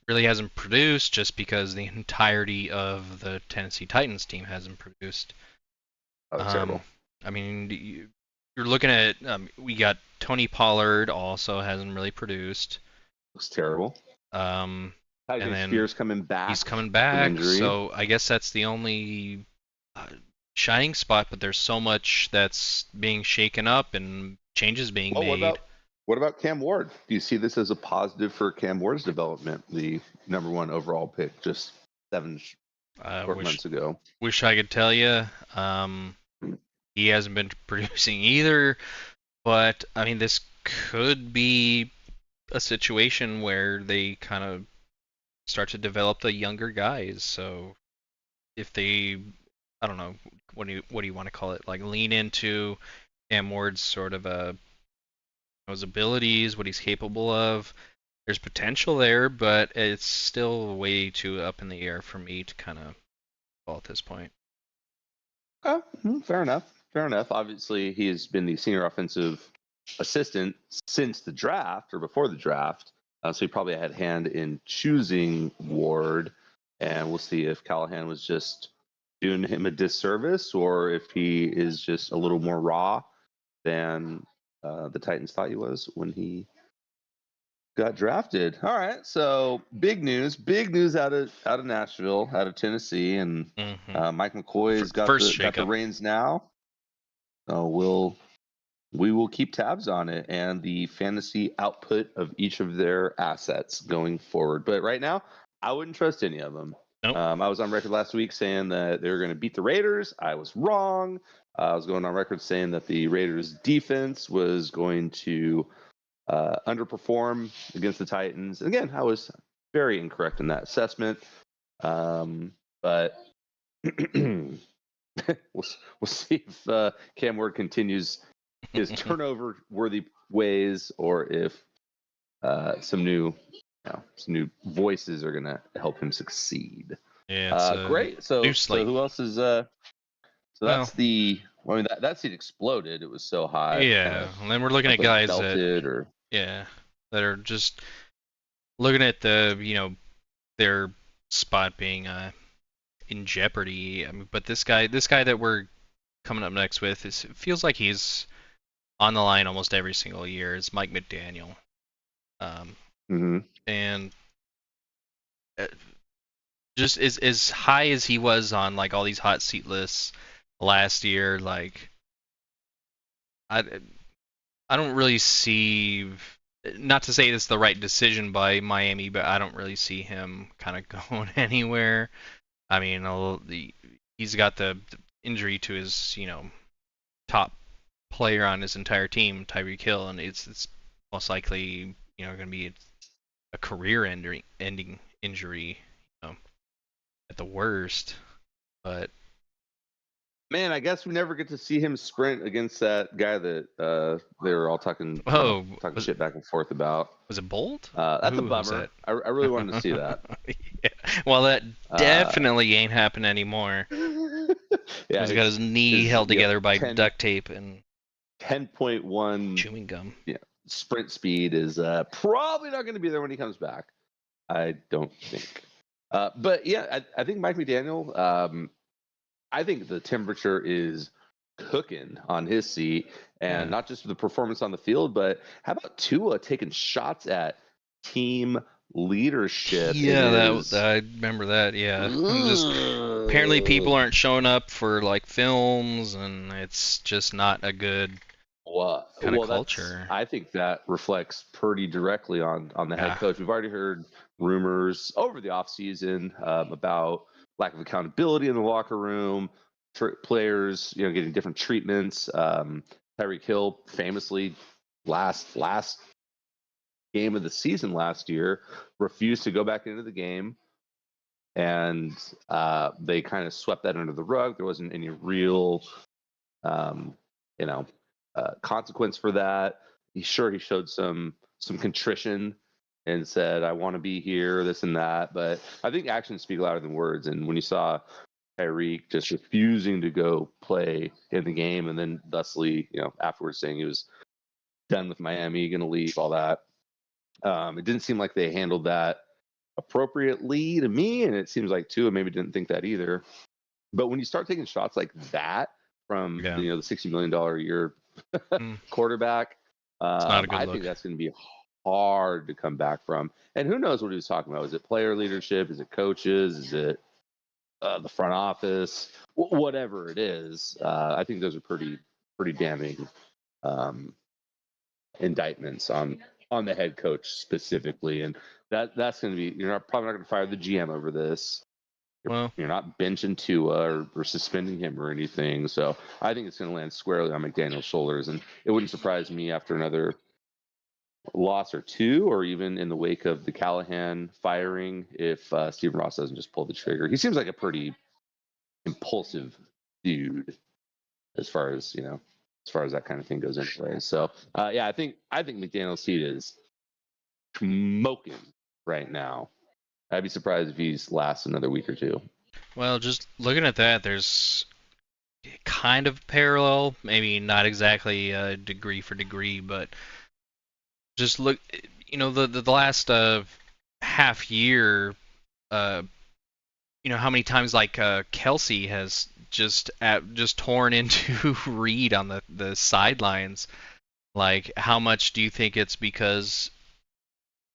Speaker 2: really hasn't produced just because the entirety of the Tennessee Titans team hasn't produced.
Speaker 1: Oh, terrible.
Speaker 2: I mean, you're looking at we got Tony Pollard also hasn't really produced.
Speaker 1: Looks terrible.
Speaker 2: And then
Speaker 1: Spears coming back.
Speaker 2: He's coming back, so I guess that's the only shining spot. But there's so much that's being shaken up and changes being made.
Speaker 1: What about Cam Ward? Do you see this as a positive for Cam Ward's development? The number 1 overall pick just 7 months ago.
Speaker 2: Wish I could tell you. He hasn't been producing either. But I mean, this could be a situation where they kind of start to develop the younger guys. So if they, I don't know, what do you want to call it? Like lean into Cam Ward's sort of his abilities, what he's capable of. There's potential there, but it's still way too up in the air for me to kind of call at this point.
Speaker 1: Fair enough. Obviously, he has been the senior offensive assistant since the draft or before the draft. So he probably had hand in choosing Ward, and we'll see if Callahan was just doing him a disservice or if he is just a little more raw than the Titans thought he was when he got drafted. All right, so big news out of Nashville, out of Tennessee, and Mike McCoy's got the reins now. So we will keep tabs on it and the fantasy output of each of their assets going forward. But right now, I wouldn't trust any of them.
Speaker 2: Nope.
Speaker 1: I was on record last week saying that they were going to beat the Raiders. I was wrong. I was going on record saying that the Raiders defense was going to underperform against the Titans. And again, I was very incorrect in that assessment. But we'll see if Cam Ward continues his turnover-worthy ways, or if some new voices are going to help him succeed.
Speaker 2: Yeah,
Speaker 1: great. So who else is? So that's that seat exploded. It was so high.
Speaker 2: Yeah, and then we're looking at guys that are just looking at their spot being in jeopardy. I mean, but this guy that we're coming up next with it feels like he's on the line almost every single year. It's Mike McDaniel. And just as high as he was on like all these hot seat lists last year, like I don't really see, not to say it's the right decision by Miami, but I don't really see him kind of going anywhere. I mean, he's got the injury to his top player on his entire team, Tyreek Hill, and it's most likely going to be a career-ending injury, at the worst. But
Speaker 1: man, I guess we never get to see him sprint against that guy that they were all talking shit back and forth about.
Speaker 2: Was it Bolt?
Speaker 1: That's a bummer. I really wanted to see that.
Speaker 2: Yeah. Well, that definitely ain't happening anymore.
Speaker 1: Yeah,
Speaker 2: he's got his knee held together by duct tape and
Speaker 1: 10.1
Speaker 2: chewing gum.
Speaker 1: Yeah, sprint speed is probably not going to be there when he comes back. I don't think. But yeah, I think Mike McDaniel. I think the temperature is cooking on his seat, and not just the performance on the field, but how about Tua taking shots at team leadership?
Speaker 2: Yeah, I remember that. Yeah, just apparently people aren't showing up for like films, and it's just not a good kind of culture.
Speaker 1: I think that reflects pretty directly on the head coach. We've already heard rumors over the offseason about lack of accountability in the locker room, players getting different treatments. Tyreek Hill famously last game of the season last year refused to go back into the game, and they kind of swept that under the rug. There wasn't any real consequence for that. He showed some contrition and said, I want to be here, this and that. But I think actions speak louder than words. And when you saw Tyreek just refusing to go play in the game, and then thusly, afterwards saying he was done with Miami, going to leave, all that, It didn't seem like they handled that appropriately to me, and it seems like Tua maybe didn't think that either. But when you start taking shots like that from
Speaker 2: Yeah.
Speaker 1: the $60 million a year
Speaker 2: Mm,
Speaker 1: quarterback,
Speaker 2: it's not a good
Speaker 1: I
Speaker 2: look.
Speaker 1: think that's going to be hard to come back from. And who knows what he was talking about? Is it player leadership? Is it coaches? Is it the front office? Whatever it is, I think those are pretty damning um, indictments on the head coach specifically, and that's going to be probably not going to fire the GM over this.
Speaker 2: Well,
Speaker 1: You're not benching Tua or suspending him or anything. So I think it's going to land squarely on McDaniel's shoulders, and it wouldn't surprise me after another loss or two, or even in the wake of the Callahan firing, if Stephen Ross doesn't just pull the trigger. He seems like a pretty impulsive dude as far as that kind of thing goes anyway. So yeah, I think McDaniel's seat is smoking right now. I'd be surprised if he's lasts another week or two.
Speaker 2: well, just looking at that, there's kind of parallel, maybe not exactly degree for degree, but just look, the last half year, how many times like Kelsey has just torn into Reed on the sidelines. Like, how much do you think it's because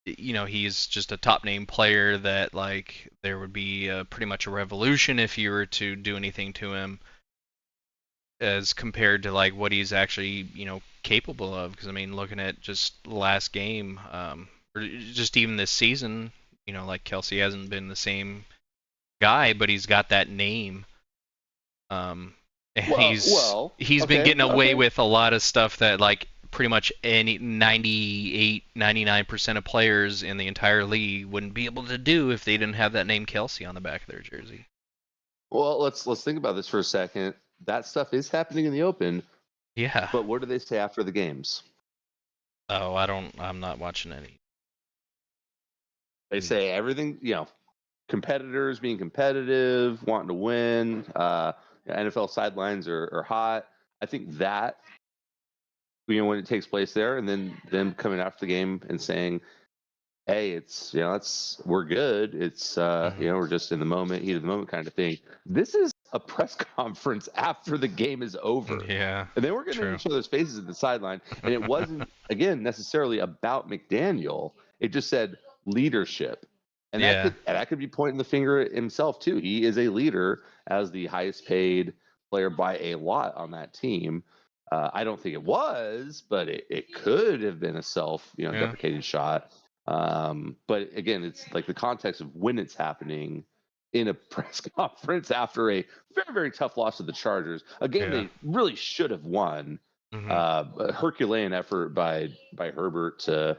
Speaker 2: he's just a top name player that like there would be pretty much a revolution if you were to do anything to him, as compared to like what he's actually capable of? Because I mean, looking at just last game, or just even this season, like Kelsey hasn't been the same guy, but he's got that name. And he's been getting away with a lot of stuff that like pretty much any 98, 99% of players in the entire league wouldn't be able to do if they didn't have that name Kelsey on the back of their jersey.
Speaker 1: Well, let's think about this for a second. That stuff is happening in the open.
Speaker 2: Yeah.
Speaker 1: But what do they say after the games?
Speaker 2: Oh, I'm not watching any.
Speaker 1: They say everything, competitors being competitive, wanting to win. NFL sidelines are hot. I think that, when it takes place there, and then them coming after the game and saying, hey, it's we're good. It's we're just in the moment, heat of the moment kind of thing. This is a press conference after the game is over.
Speaker 2: Yeah.
Speaker 1: And they were getting in each other's faces at the sideline. And it wasn't again necessarily about McDaniel. It just said leadership. And that could be pointing the finger at himself too. He is a leader as the highest paid player by a lot on that team. I don't think it was, but it could have been a deprecating shot. But again, it's like the context of when it's happening in a press conference after a very, very tough loss to the Chargers, a game they really should have won. A Herculean effort by Herbert to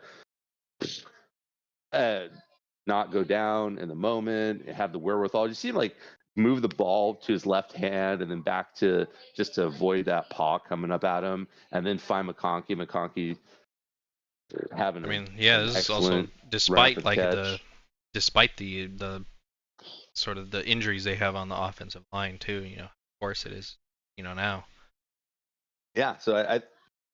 Speaker 1: not go down in the moment, have the wherewithal. You see him like move the ball to his left hand and then back to just to avoid that paw coming up at him, and then find McConkey. McConkey having.
Speaker 2: This is also despite like despite the sort of the injuries they have on the offensive line too. Of course it is. Now.
Speaker 1: Yeah, so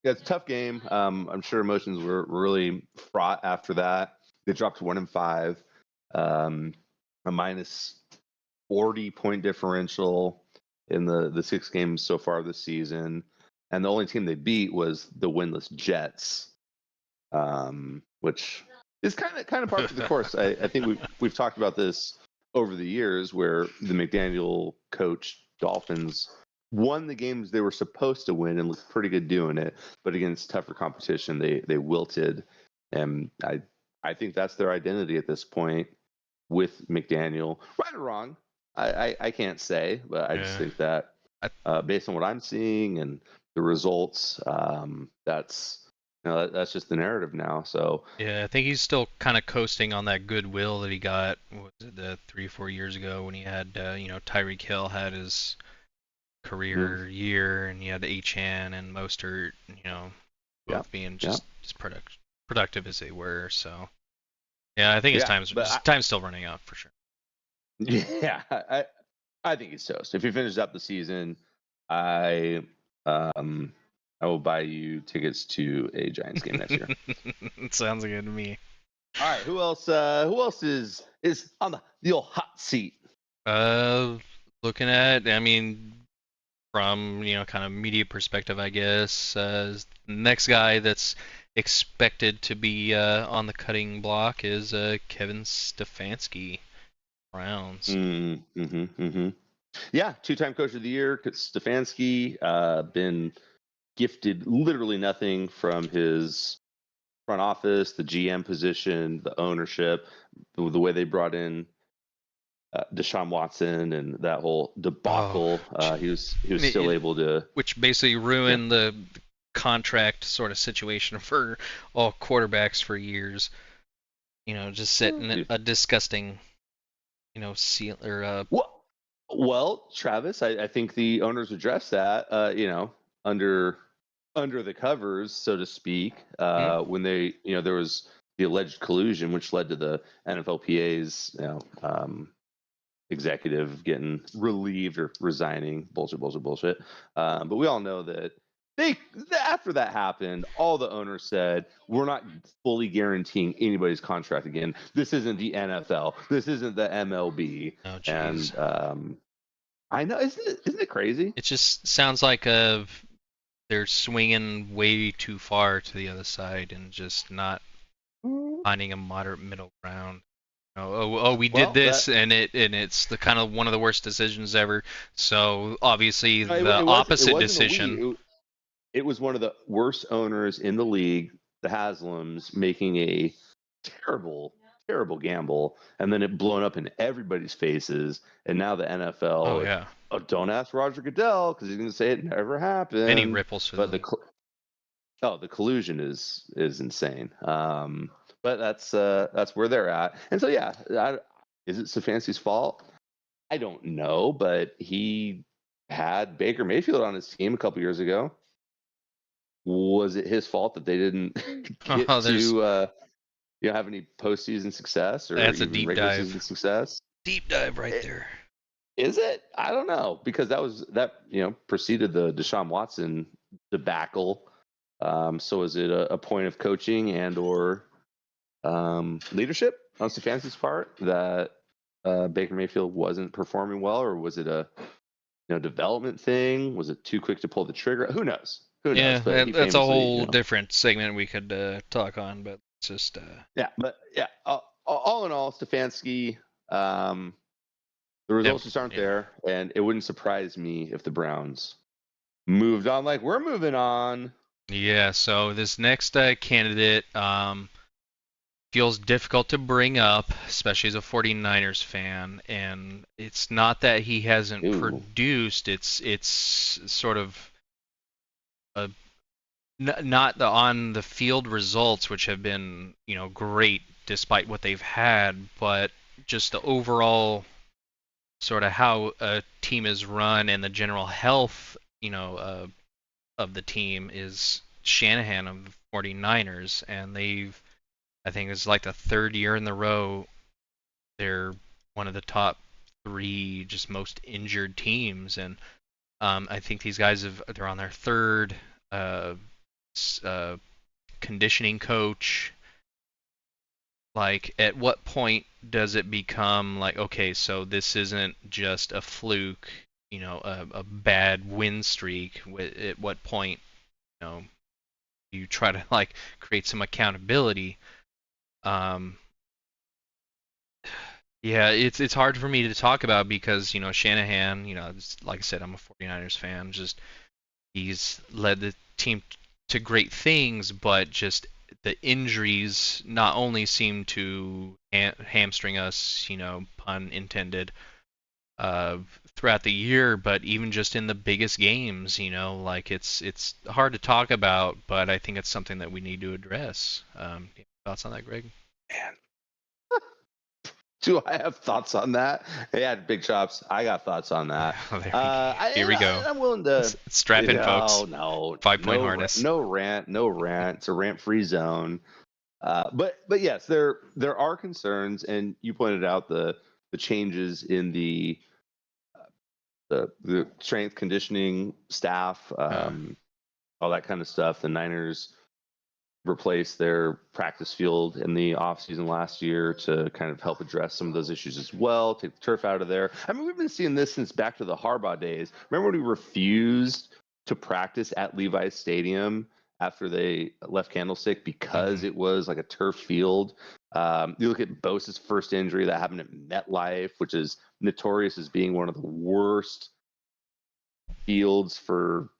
Speaker 1: it's a tough game. I'm sure emotions were really fraught after that. They dropped to 1-5, a minus 40 point differential in the 6 games so far this season, and the only team they beat was the winless Jets, which is kind of part of the course. I think we've talked about this over the years, where the McDaniel coach Dolphins won the games they were supposed to win and looked pretty good doing it, but against tougher competition they wilted. And I think that's their identity at this point with McDaniel. Right or wrong, I can't say, but I just think that based on what I'm seeing and the results, that's just the narrative now. So
Speaker 2: yeah, I think he's still kind of coasting on that goodwill that he got, what was it, the 3-4 years ago when he had Tyreek Hill had his career year, and he had Achane and Mostert, both being just as productive as they were. So yeah, I think his time's still running out for sure.
Speaker 1: Yeah, I think he's toast. If he finishes up the season, I will buy you tickets to a Giants game next year.
Speaker 2: Sounds good to me.
Speaker 1: All right, who else? Who else is on the old hot seat?
Speaker 2: Looking at, I mean, from kind of media perspective, I guess. Next guy that's expected to be on the cutting block is Kevin Stefanski, Browns.
Speaker 1: Yeah, two-time coach of the year, Stefanski. Been gifted literally nothing from his front office, the GM position, the ownership, the way they brought in Deshaun Watson and that whole debacle. He was still able to,
Speaker 2: which basically ruined the contract sort of situation for all quarterbacks for years. Just setting a disgusting, seal or
Speaker 1: Well, Travis, I think the owners addressed that, under the covers, so to speak, when they, there was the alleged collusion, which led to the NFLPA's, executive getting relieved or resigning. Bullshit. But we all know that after that happened, all the owners said, we're not fully guaranteeing anybody's contract again. This isn't the NFL. This isn't the MLB.
Speaker 2: Oh, geez.
Speaker 1: And I know, isn't it crazy?
Speaker 2: It just sounds like they're swinging way too far to the other side and just not finding a moderate middle ground. We did this, and it's the kind of one of the worst decisions ever. So obviously the opposite decision.
Speaker 1: It was one of the worst owners in the league, the Haslams, making a terrible gamble, and then it blown up in everybody's faces. And now the NFL.
Speaker 2: Oh yeah.
Speaker 1: Oh, don't ask Roger Goodell because he's going to say it never happened.
Speaker 2: Any ripples for
Speaker 1: but the collusion is insane. But that's where they're at. And so yeah, is it Stefanski's fault? I don't know, but he had Baker Mayfield on his team a couple years ago. Was it his fault that they didn't get to have any postseason success or
Speaker 2: that's
Speaker 1: even
Speaker 2: a deep
Speaker 1: regular
Speaker 2: dive
Speaker 1: season success?
Speaker 2: Deep dive right there.
Speaker 1: Is it? I don't know, because that preceded the Deshaun Watson debacle. So is it a point of coaching and or leadership on Stefanski's part that Baker Mayfield wasn't performing well, or was it a development thing? Was it too quick to pull the trigger? Who knows?
Speaker 2: Yeah, that's a whole different segment we could talk on, but it's just
Speaker 1: all in all, Stefanski, the results just aren't there, and it wouldn't surprise me if the Browns moved on like we're moving on.
Speaker 2: Yeah, so this next candidate feels difficult to bring up, especially as a 49ers fan, and it's not that he hasn't produced, it's sort of not the on the field results, which have been great despite what they've had, but just the overall sort of how a team is run and the general health of the team is Shanahan of the 49ers, and I think it's like the third year in the row they're one of the top 3 just most injured teams, and I think these guys they're on their third conditioning coach. Like, at what point does it become like, okay, so this isn't just a fluke, a bad win streak? At what point, you try to like create some accountability? Yeah, it's hard for me to talk about because Shanahan, like I said, I'm a 49ers fan. Just he's led the team to great things, but just the injuries not only seem to hamstring us, pun intended, throughout the year, but even just in the biggest games, like it's hard to talk about, but I think it's something that we need to address. Thoughts on that, Greg?
Speaker 1: Man. Do I have thoughts on that? Yeah, big chops. I got thoughts on that.
Speaker 2: Here we go.
Speaker 1: I'm willing to
Speaker 2: strap in, folks.
Speaker 1: Oh no,
Speaker 2: 5-point harness.
Speaker 1: No rant. It's a rant-free zone. But yes, there are concerns, and you pointed out the changes in the strength conditioning staff, all that kind of stuff. The Niners replace their practice field in the offseason last year to kind of help address some of those issues as well, take the turf out of there. I mean, we've been seeing this since back to the Harbaugh days. Remember when we refused to practice at Levi's Stadium after they left Candlestick because it was like a turf field? You look at Bosa's first injury that happened at MetLife, which is notorious as being one of the worst fields for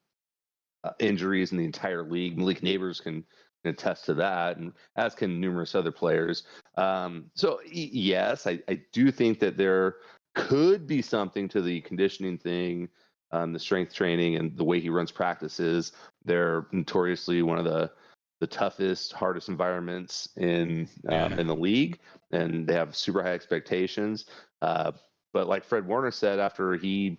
Speaker 1: injuries in the entire league. Malik Neighbors can attest to that, and as can numerous other players. So yes, I do think that there could be something to the conditioning thing, the strength training, and the way he runs practices. They're notoriously one of the toughest, hardest environments in the league, and they have super high expectations. But like Fred Warner said after he,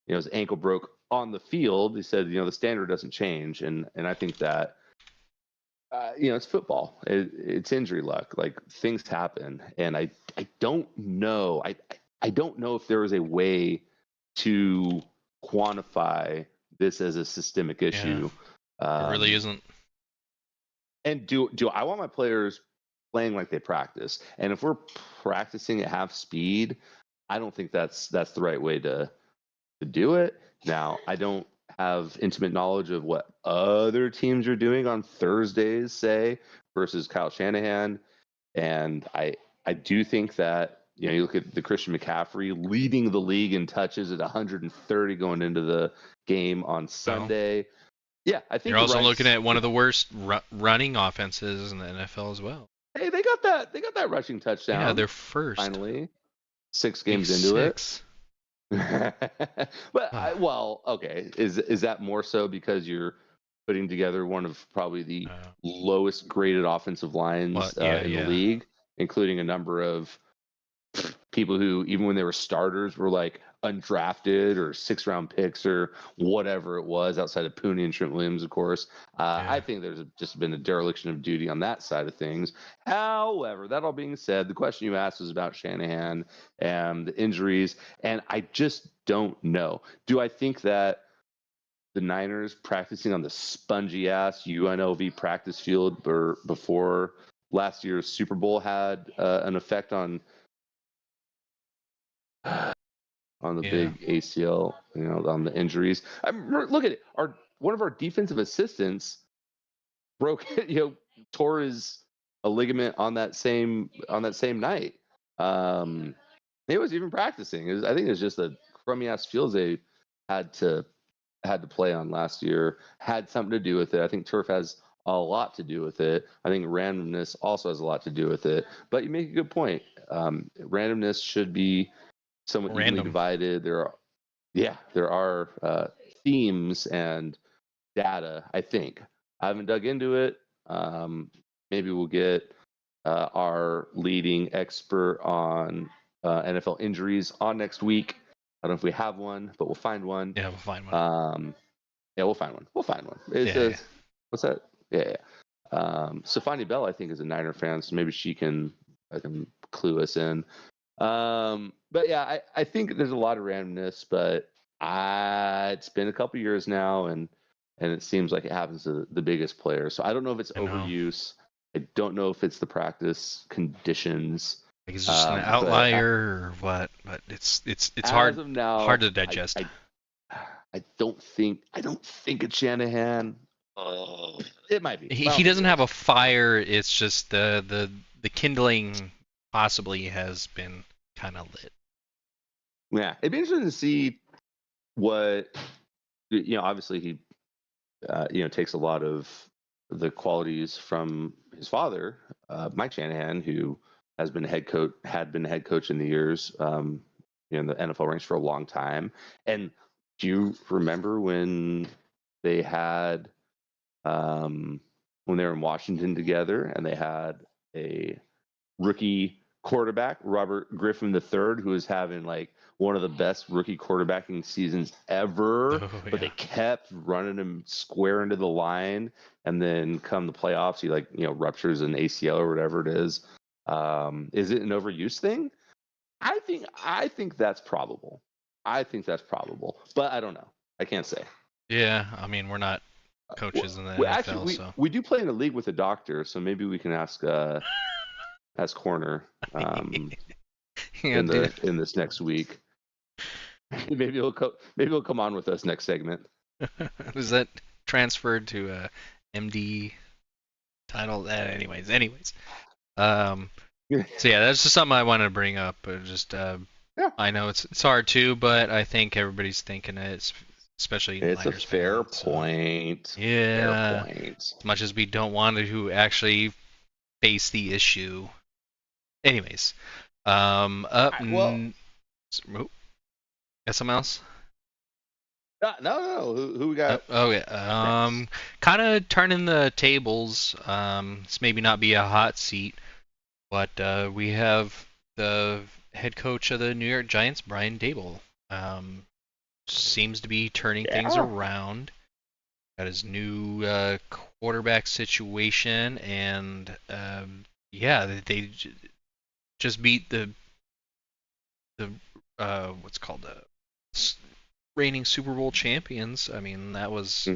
Speaker 1: his ankle broke on the field, he said, the standard doesn't change, and I think that. It's football. It's injury luck. Like, things happen, and I don't know. I don't know if there is a way to quantify this as a systemic issue.
Speaker 2: It really isn't.
Speaker 1: And do I want my players playing like they practice? And if we're practicing at half speed, I don't think that's the right way to do it. Now, I don't have intimate knowledge of what other teams are doing on Thursdays, say, versus Kyle Shanahan. And I do think that, you look at the Christian McCaffrey leading the league in touches at 130 going into the game on Sunday. Yeah, I think
Speaker 2: you're also looking at one of the worst running offenses in the NFL as well.
Speaker 1: Hey, they got that rushing touchdown.
Speaker 2: Yeah, they're first.
Speaker 1: Finally, 6 games into it. But okay. Is that more so because you're putting together one of probably the lowest graded offensive lines in the league, including a number of people who, even when they were starters, were like undrafted or 6-round picks or whatever it was, outside of Pooney and Trent Williams, of course. I think there's just been a dereliction of duty on that side of things. However, that all being said, the question you asked was about Shanahan and the injuries, and I just don't know. Do I think that the Niners practicing on the spongy ass UNLV practice field before last year's Super Bowl had an effect on the big ACL, on the injuries? Look at it. One of our defensive assistants broke, tore a ligament on that same night. He was even practicing. I think it was just a crummy ass fields they had to play on last year. Had something to do with it. I think turf has a lot to do with it. I think randomness also has a lot to do with it. But you make a good point. Randomness should be somewhat evenly divided. There are themes and data. I think I haven't dug into it. Maybe we'll get our leading expert on NFL injuries on next week. I don't know if we have one, but we'll find one.
Speaker 2: Yeah, we'll find one.
Speaker 1: We'll find one. What's that? Yeah. Safani Bell, I think, is a Niner fan, so maybe she can clue us in. But yeah, I think there's a lot of randomness, but it's been a couple years now, and it seems like it happens to the biggest players. So I don't know if it's overuse. I don't know if it's the practice conditions.
Speaker 2: Like it's just an outlier or what? But it's hard to digest.
Speaker 1: I don't think it's Shanahan. It might be.
Speaker 2: He doesn't have a fire. It's just the kindling possibly has been kind of lit.
Speaker 1: Yeah, it'd be interesting to see what obviously he takes a lot of the qualities from his father, Mike Shanahan, who had been head coach in the years in the NFL ranks for a long time. And do you remember when they had when they were in Washington together and they had a rookie quarterback, Robert Griffin III, who was having like one of the best rookie quarterbacking seasons ever, but they kept running him square into the line, and then come the playoffs, he ruptures an ACL or whatever it is. Is it an overuse thing? I think that's probable. But I don't know. I can't say.
Speaker 2: Yeah, I mean, we're not coaches in the
Speaker 1: Actually,
Speaker 2: NFL.
Speaker 1: we
Speaker 2: So
Speaker 1: we do play in a league with a doctor, so maybe we can ask Corner
Speaker 2: yeah, dude.
Speaker 1: in this next week. Maybe he'll come on with us next segment.
Speaker 2: Was that transferred to a MD title? Anyways. So yeah, that's just something I wanted to bring up. Just
Speaker 1: Yeah.
Speaker 2: I know it's hard too, but I think everybody's thinking it, especially
Speaker 1: It's a
Speaker 2: Niners
Speaker 1: fair
Speaker 2: fans,
Speaker 1: point.
Speaker 2: So, yeah.
Speaker 1: Fair point.
Speaker 2: As much as we don't want to actually face the issue. Anyways, up.
Speaker 1: Well,
Speaker 2: Got something else?
Speaker 1: no. Who we got?
Speaker 2: Yeah. Kind of turning the tables. This maybe not be a hot seat, but we have the head coach of the New York Giants, Brian Daboll. Seems to be turning things around. Got his new quarterback situation, and they just beat the what's called the reigning Super Bowl champions. I mean, that was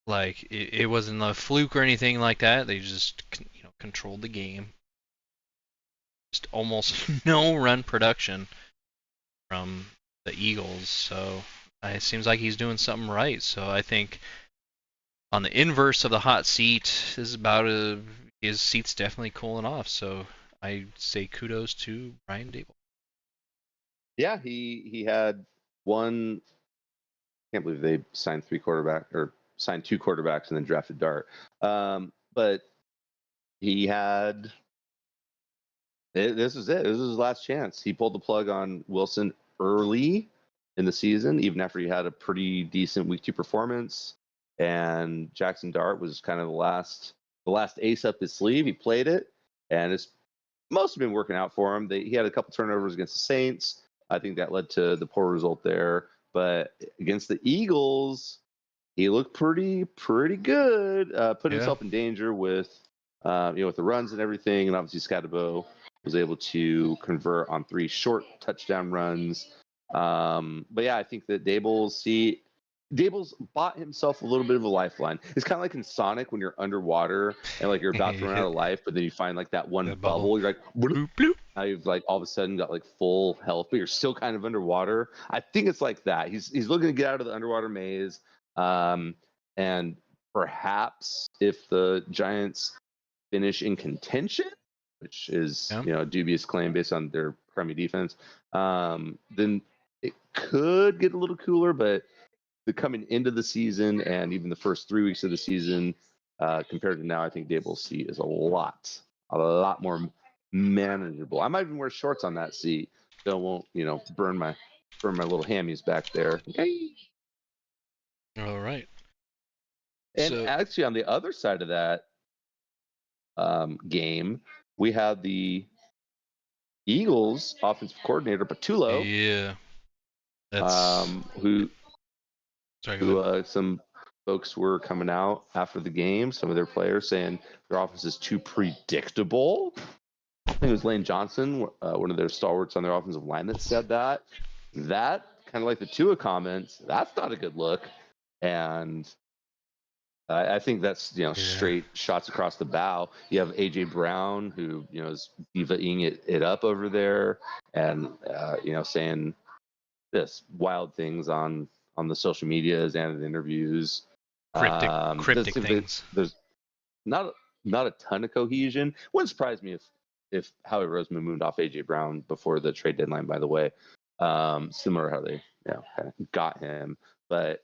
Speaker 2: like it wasn't a fluke or anything like that. They just controlled the game. Just almost no run production from the Eagles. So it seems like he's doing something right. So I think on the inverse of the hot seat, this is about his seat's definitely cooling off. So I say kudos to Brian Daboll.
Speaker 1: Yeah, he had one. Can't believe they signed two quarterbacks and then drafted Dart. But he had. This was it. This was his last chance. He pulled the plug on Wilson early in the season, even after he had a pretty decent week 2 performance. And Jackson Dart was kind of the last ace up his sleeve. He played it, and it's mostly been working out for him. He had a couple turnovers against the Saints. I think that led to the poor result there. But against the Eagles, he looked pretty good. Put himself in danger with with the runs and everything. And obviously, Scatterbo was able to convert on 3 short touchdown runs. But yeah, I think that Daboll's bought himself a little bit of a lifeline. It's kind of like in Sonic when you're underwater and like you're about to run out of life, but then you find like that one bubble. You're like, bloop, bloop. Now you've like all of a sudden got like full health, but you're still kind of underwater. I think it's like that. He's looking to get out of the underwater maze, and perhaps if the Giants finish in contention, which is a dubious claim based on their crummy defense, then it could get a little cooler, but coming into the season and even the first 3 weeks of the season compared to now, I think Daboll's seat is a lot more manageable. I might even wear shorts on that seat, so it won't burn my little hammies back there. Okay.
Speaker 2: All right.
Speaker 1: And actually, on the other side of that game, we have the Eagles offensive coordinator Patullo.
Speaker 2: Yeah.
Speaker 1: Who some folks were coming out after the game, some of their players saying their offense is too predictable. I think it was Lane Johnson, one of their stalwarts on their offensive line, that said that. That, kind of like the Tua comments, that's not a good look. And I think that's straight shots across the bow. You have AJ Brown, who is diva-ing it up over there, and saying this wild things on the social medias and in interviews.
Speaker 2: Cryptic things.
Speaker 1: There's not a ton of cohesion. Wouldn't surprise me if Howie Roseman moved off AJ Brown before the trade deadline, by the way. Similar how they kind of got him. But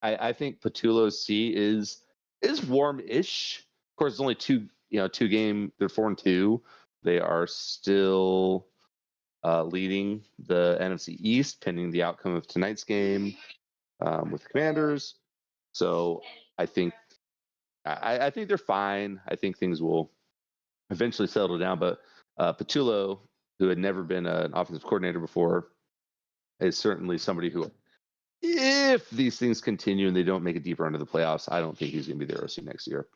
Speaker 1: I think Patullo's seat is warm-ish. Of course, it's only two game. They're 4-2. They are still leading the NFC East, pending the outcome of tonight's game with the Commanders. So I think they're fine. I think things will eventually settle down. But Patullo, who had never been an offensive coordinator before, is certainly somebody who, if these things continue and they don't make a deeper run to the playoffs, I don't think he's going to be their OC next year.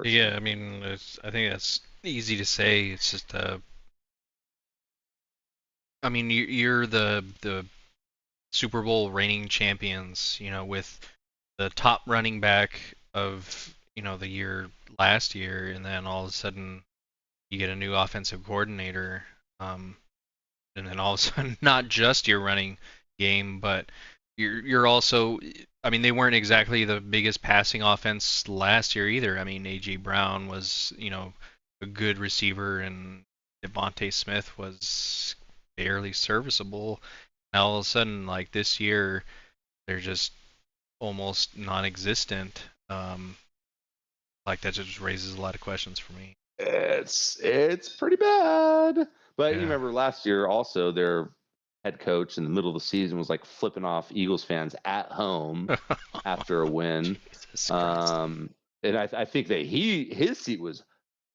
Speaker 2: Yeah, I mean, I think that's easy to say. It's just, I mean, you're the Super Bowl reigning champions, with the top running back of, the year last year, and then all of a sudden you get a new offensive coordinator, and then all of a sudden not just your running game, but you're also, I mean, they weren't exactly the biggest passing offense last year either. I mean, AJ Brown was, a good receiver, and Devontae Smith was barely serviceable. Now all of a sudden, like this year, they're just almost non-existent. Like that just raises a lot of questions for me.
Speaker 1: It's pretty bad. But you
Speaker 2: Yeah.
Speaker 1: remember last year also their head coach in the middle of the season was like flipping off Eagles fans at home after a win.
Speaker 2: Jesus Christ.
Speaker 1: And I think that his seat was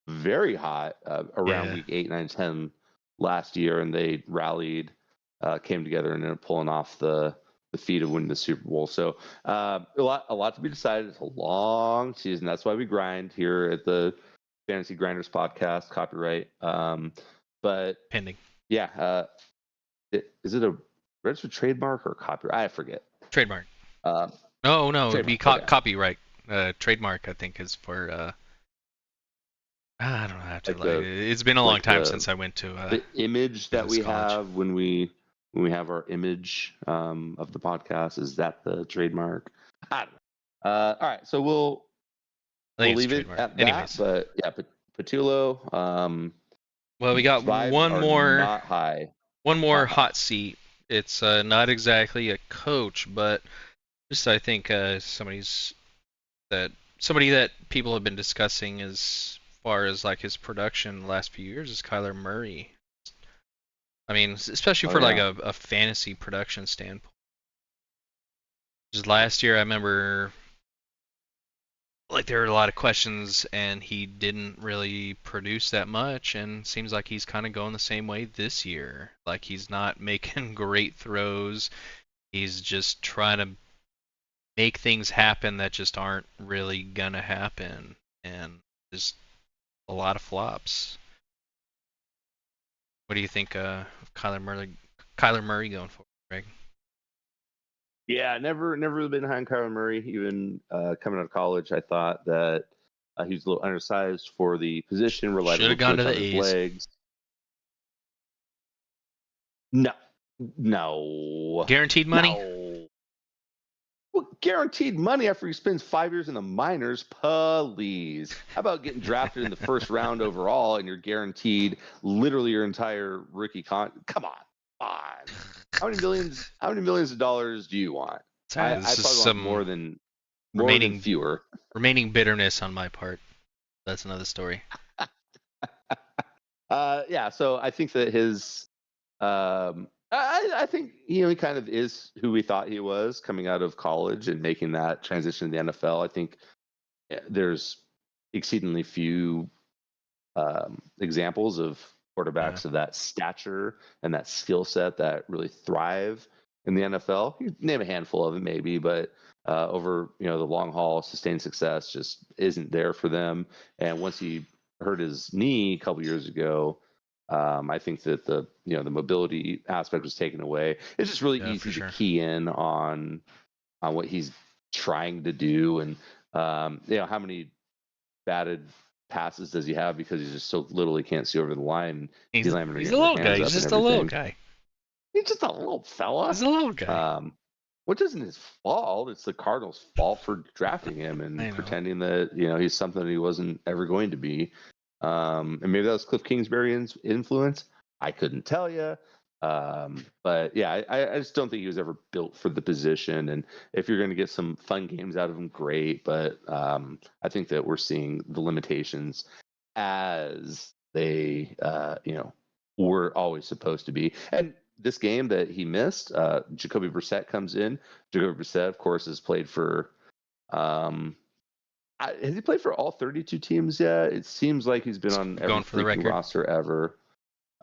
Speaker 1: very hot around
Speaker 2: Yeah.
Speaker 1: week 8, 9, 10 last year, and they rallied, came together, and ended up pulling off the feat of winning the Super Bowl. So a lot to be decided. It's a long season. That's why we grind here at the Fantasy Grinders podcast. Copyright. But
Speaker 2: Pending.
Speaker 1: yeah, is it a registered trademark or copyright? I forget.
Speaker 2: Trademark.
Speaker 1: No,
Speaker 2: No, it'd be
Speaker 1: trademark, okay.
Speaker 2: copyright. Trademark, I think, is for. I don't know how to
Speaker 1: Like
Speaker 2: it's been a long
Speaker 1: like
Speaker 2: time
Speaker 1: the-
Speaker 2: since I went to.
Speaker 1: The image that we
Speaker 2: business college.
Speaker 1: have when we have our image of the podcast, is that the trademark? I don't know. All right, so we'll
Speaker 2: I think it's
Speaker 1: leave it
Speaker 2: trademark.
Speaker 1: at that.
Speaker 2: Anyways,
Speaker 1: But yeah, Patullo.
Speaker 2: well, we got
Speaker 1: vibes
Speaker 2: one
Speaker 1: are
Speaker 2: more.
Speaker 1: Not high.
Speaker 2: One more
Speaker 1: Not high.
Speaker 2: hot seat. It's not exactly a coach, but just I think somebody that people have been discussing as far as like his production the last few years is Kyler Murray. I mean, especially for like a fantasy production standpoint. Just last year, I remember like there were a lot of questions, and he didn't really produce that much, and seems like he's kind of going the same way this year. Like he's not making great throws. He's just trying to make things happen that just aren't really gonna happen, and just a lot of flops. What do you think of Kyler Murray going forward, Greg?
Speaker 1: Yeah, never really been high on Kyler Murray. Even coming out of college, I thought that he was a little undersized for the position. Relied
Speaker 2: Should have gone to the
Speaker 1: on his
Speaker 2: A's.
Speaker 1: legs. No.
Speaker 2: Guaranteed money?
Speaker 1: No. Well, guaranteed money after he spends 5 years in the minors, please. How about getting drafted in the first round overall and you're guaranteed literally your entire rookie Come on. How many millions of dollars do you want? I
Speaker 2: This is
Speaker 1: probably
Speaker 2: some
Speaker 1: want more than
Speaker 2: remaining
Speaker 1: fewer.
Speaker 2: remaining bitterness on my part. That's another story.
Speaker 1: Yeah, so I think that his I think he kind of is who we thought he was coming out of college and making that transition to the NFL. I think there's exceedingly few examples of quarterbacks of that stature and that skill set that really thrive in the NFL. You name a handful of them maybe, but over the long haul, sustained success just isn't there for them. And once he hurt his knee a couple years ago, I think that the mobility aspect was taken away. It's just really easy to key in on what he's trying to do, and how many batted passes does he have because he's just so little he can't see over the line.
Speaker 2: He's a little guy. He's just a little guy.
Speaker 1: He's just a little fella.
Speaker 2: He's a little guy.
Speaker 1: Which isn't his fault. It's the Cardinals' fault for drafting him and pretending that he's something he wasn't ever going to be. And maybe that was Cliff Kingsbury's influence. I couldn't tell you. But yeah, I just don't think he was ever built for the position. And if you're going to get some fun games out of him, great. But I think that we're seeing the limitations as they, were always supposed to be. And this game that he missed, Jacoby Brissett comes in. Jacoby Brissett, of course, has played for. Has he played for all 32 teams yet? It seems like he's been on every roster ever.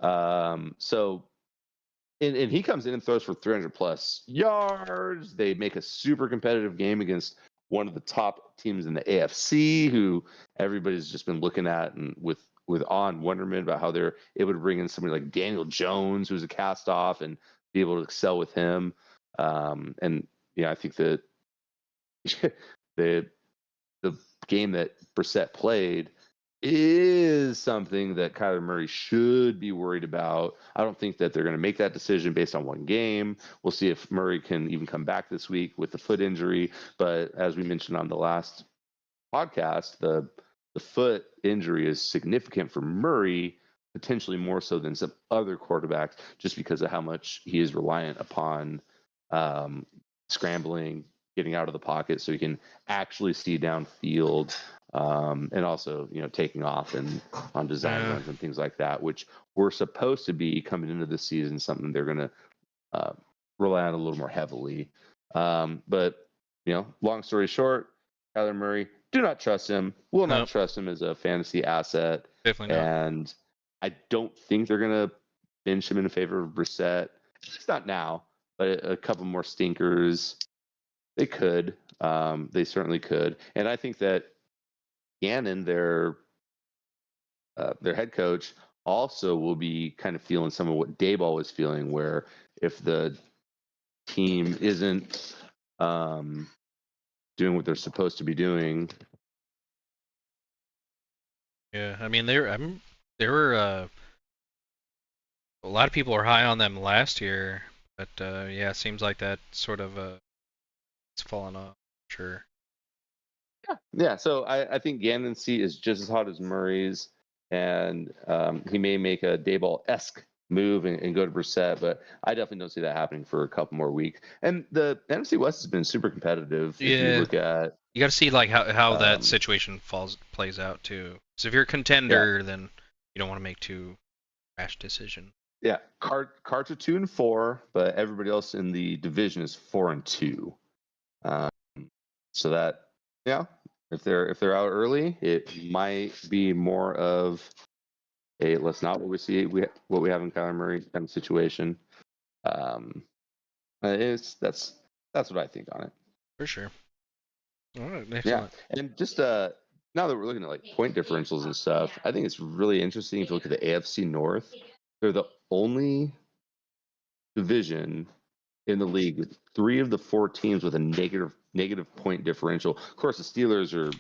Speaker 1: So, and he comes in and throws for 300 plus yards. They make a super competitive game against one of the top teams in the AFC, who everybody's just been looking at and with awe and wonderment about how they're able to bring in somebody like Daniel Jones, who's a cast off, and be able to excel with him. And I think that the game that Brissett played is something that Kyler Murray should be worried about. I don't think that they're going to make that decision based on one game. We'll see if Murray can even come back this week with the foot injury. But as we mentioned on the last podcast, the foot injury is significant for Murray, potentially more so than some other quarterbacks, just because of how much he is reliant upon scrambling, getting out of the pocket so he can actually see downfield, and also taking off and on design runs and things like that, which were supposed to be coming into the season something they're going to rely on a little more heavily. But long story short, Kyler Murray, do not trust him. Will not trust him as a fantasy asset.
Speaker 2: Definitely not.
Speaker 1: And I don't think they're going to bench him in favor of Brissett. It's not now, but a couple more stinkers. They could. They certainly could. And I think that Gannon, their head coach, also will be kind of feeling some of what Daboll was feeling, where if the team isn't doing what they're supposed to be doing.
Speaker 2: Yeah, I mean, there were a lot of people were high on them last year, but yeah, it seems like that sort of it's fallen off. Sure.
Speaker 1: Yeah. So I think Gannon's seat is just as hot as Murray's, and he may make a Daboll-esque move and go to Brissett, but I definitely don't see that happening for a couple more weeks. And the NFC West has been super competitive.
Speaker 2: Yeah.
Speaker 1: If you look at,
Speaker 2: you got to see like how that situation plays out too. So if you're a contender, then you don't want to make too rash decision.
Speaker 1: Yeah, Cards are 2-4, but everybody else in the division is 4-2. So that if they're out early, it might be more of a let's not what we have in Kyler Murray kind of situation. That's what I think on it.
Speaker 2: For sure. All right, excellent.
Speaker 1: Yeah, and just now that we're looking at like point differentials and stuff, I think it's really interesting if you look at the AFC North. They're the only division in the league with 3 of the 4 teams with a negative point differential. Of course, the Steelers are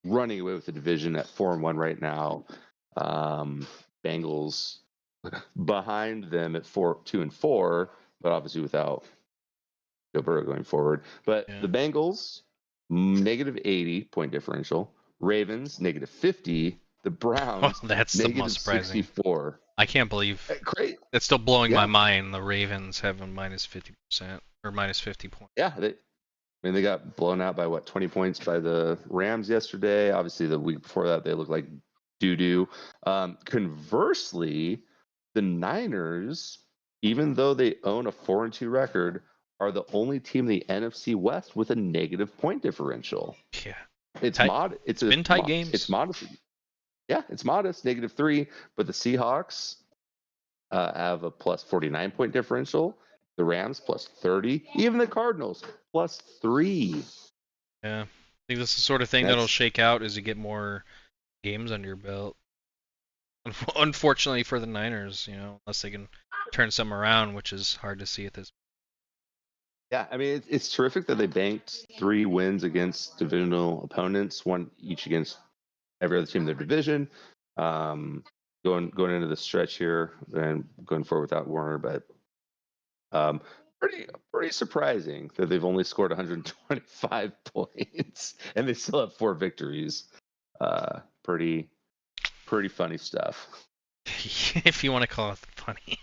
Speaker 1: running away with the division at 4-1 right now. Bengals behind them at 2-4, but obviously without Joe Burrow going forward. But the Bengals, -80 point differential. Ravens, -50. The Browns,
Speaker 2: that's the most surprising.
Speaker 1: -64.
Speaker 2: I can't believe
Speaker 1: great.
Speaker 2: That's still blowing my mind. The Ravens have a -50% or -50 points.
Speaker 1: Yeah, they got blown out by 20 points by the Rams yesterday. Obviously, the week before that, they looked like doo-doo. Conversely, the Niners, even though they own a 4-2 record, are the only team in the NFC West with a negative point differential.
Speaker 2: Yeah,
Speaker 1: it's modest. It's
Speaker 2: been tight games.
Speaker 1: It's modest. Yeah, it's modest, -3. But the Seahawks have a +49 point differential. The Rams +30. Even the Cardinals +3.
Speaker 2: Yeah, I think this is the sort of thing that'll shake out as you get more games under your belt. Unfortunately for the Niners, unless they can turn some around, which is hard to see at this point.
Speaker 1: Yeah, I mean, it's terrific that they banked 3 wins against divisional opponents, 1 each against every other team in their division. Going into the stretch here and going forward without Warner, but pretty surprising that they've only scored 125 points and they still have 4 victories. Pretty funny stuff.
Speaker 2: If you want to call it funny.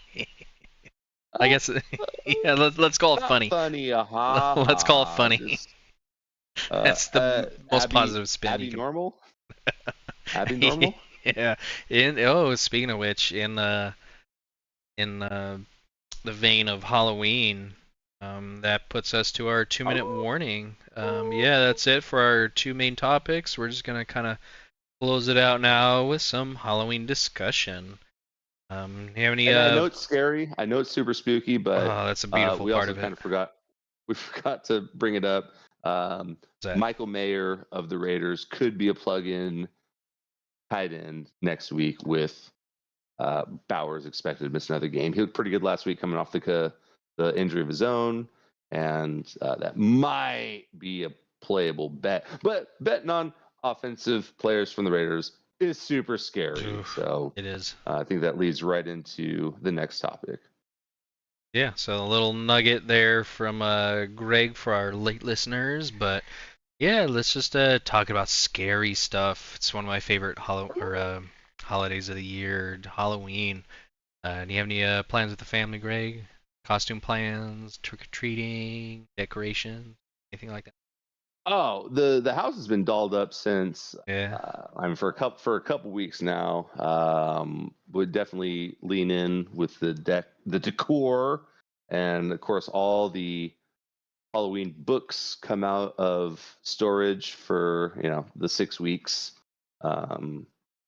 Speaker 2: I guess yeah. Let's call it funny.
Speaker 1: Funny,
Speaker 2: let's call it funny. That's the most positive spin.
Speaker 1: Abby normal. Abby normal.
Speaker 2: Yeah. Speaking of which, in the vein of Halloween, that puts us to our 2-minute warning. Yeah, that's it for our 2 main topics. We're just gonna kind of close it out now with some Halloween discussion. You have any?
Speaker 1: I know it's scary. I know it's super spooky, but
Speaker 2: that's a beautiful part of it.
Speaker 1: We forgot to bring it up. Michael Mayer of the Raiders could be a plug-in tight end next week with Bowers expected to miss another game. He looked pretty good last week coming off the the injury of his own, and that might be a playable bet. But betting on offensive players from the Raiders is super scary.
Speaker 2: Oof,
Speaker 1: so
Speaker 2: it is.
Speaker 1: I think that leads right into the next topic.
Speaker 2: Yeah, so a little nugget there from Greg for our late listeners, but yeah, let's just talk about scary stuff. It's one of my favorite holidays of the year, Halloween. Do you have any plans with the family, Greg? Costume plans, trick or treating, decorations, anything like that?
Speaker 1: Oh, the house has been dolled up since
Speaker 2: Yeah,
Speaker 1: for a couple weeks now. Would definitely lean in with the decor, and of course all the Halloween books come out of storage for the 6 weeks.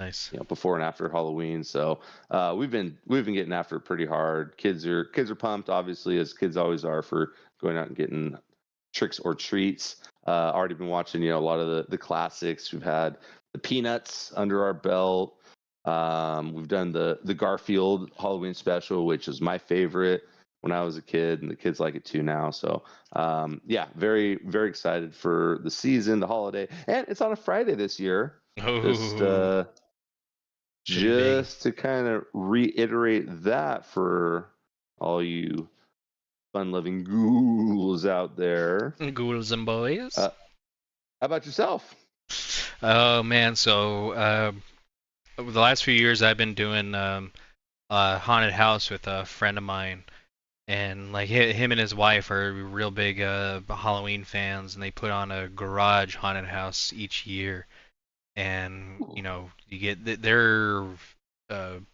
Speaker 2: nice.
Speaker 1: Before and after Halloween. So we've been getting after it pretty hard. Kids are pumped, obviously, as kids always are, for going out and getting tricks or treats. Already been watching a lot of the classics. We've had the Peanuts under our belt. We've done the Garfield Halloween special, which is my favorite when I was a kid, and the kids like it too now. So yeah, very, very excited for the season, the holiday, and it's on a Friday this year.
Speaker 2: Oh,
Speaker 1: Just to kind of reiterate that for all you fun-loving ghouls out there.
Speaker 2: ghouls and boys.
Speaker 1: How about yourself?
Speaker 2: Oh man, so over the last few years I've been doing a haunted house with a friend of mine, and like him and his wife are real big Halloween fans, and they put on a garage haunted house each year. And you get they're kind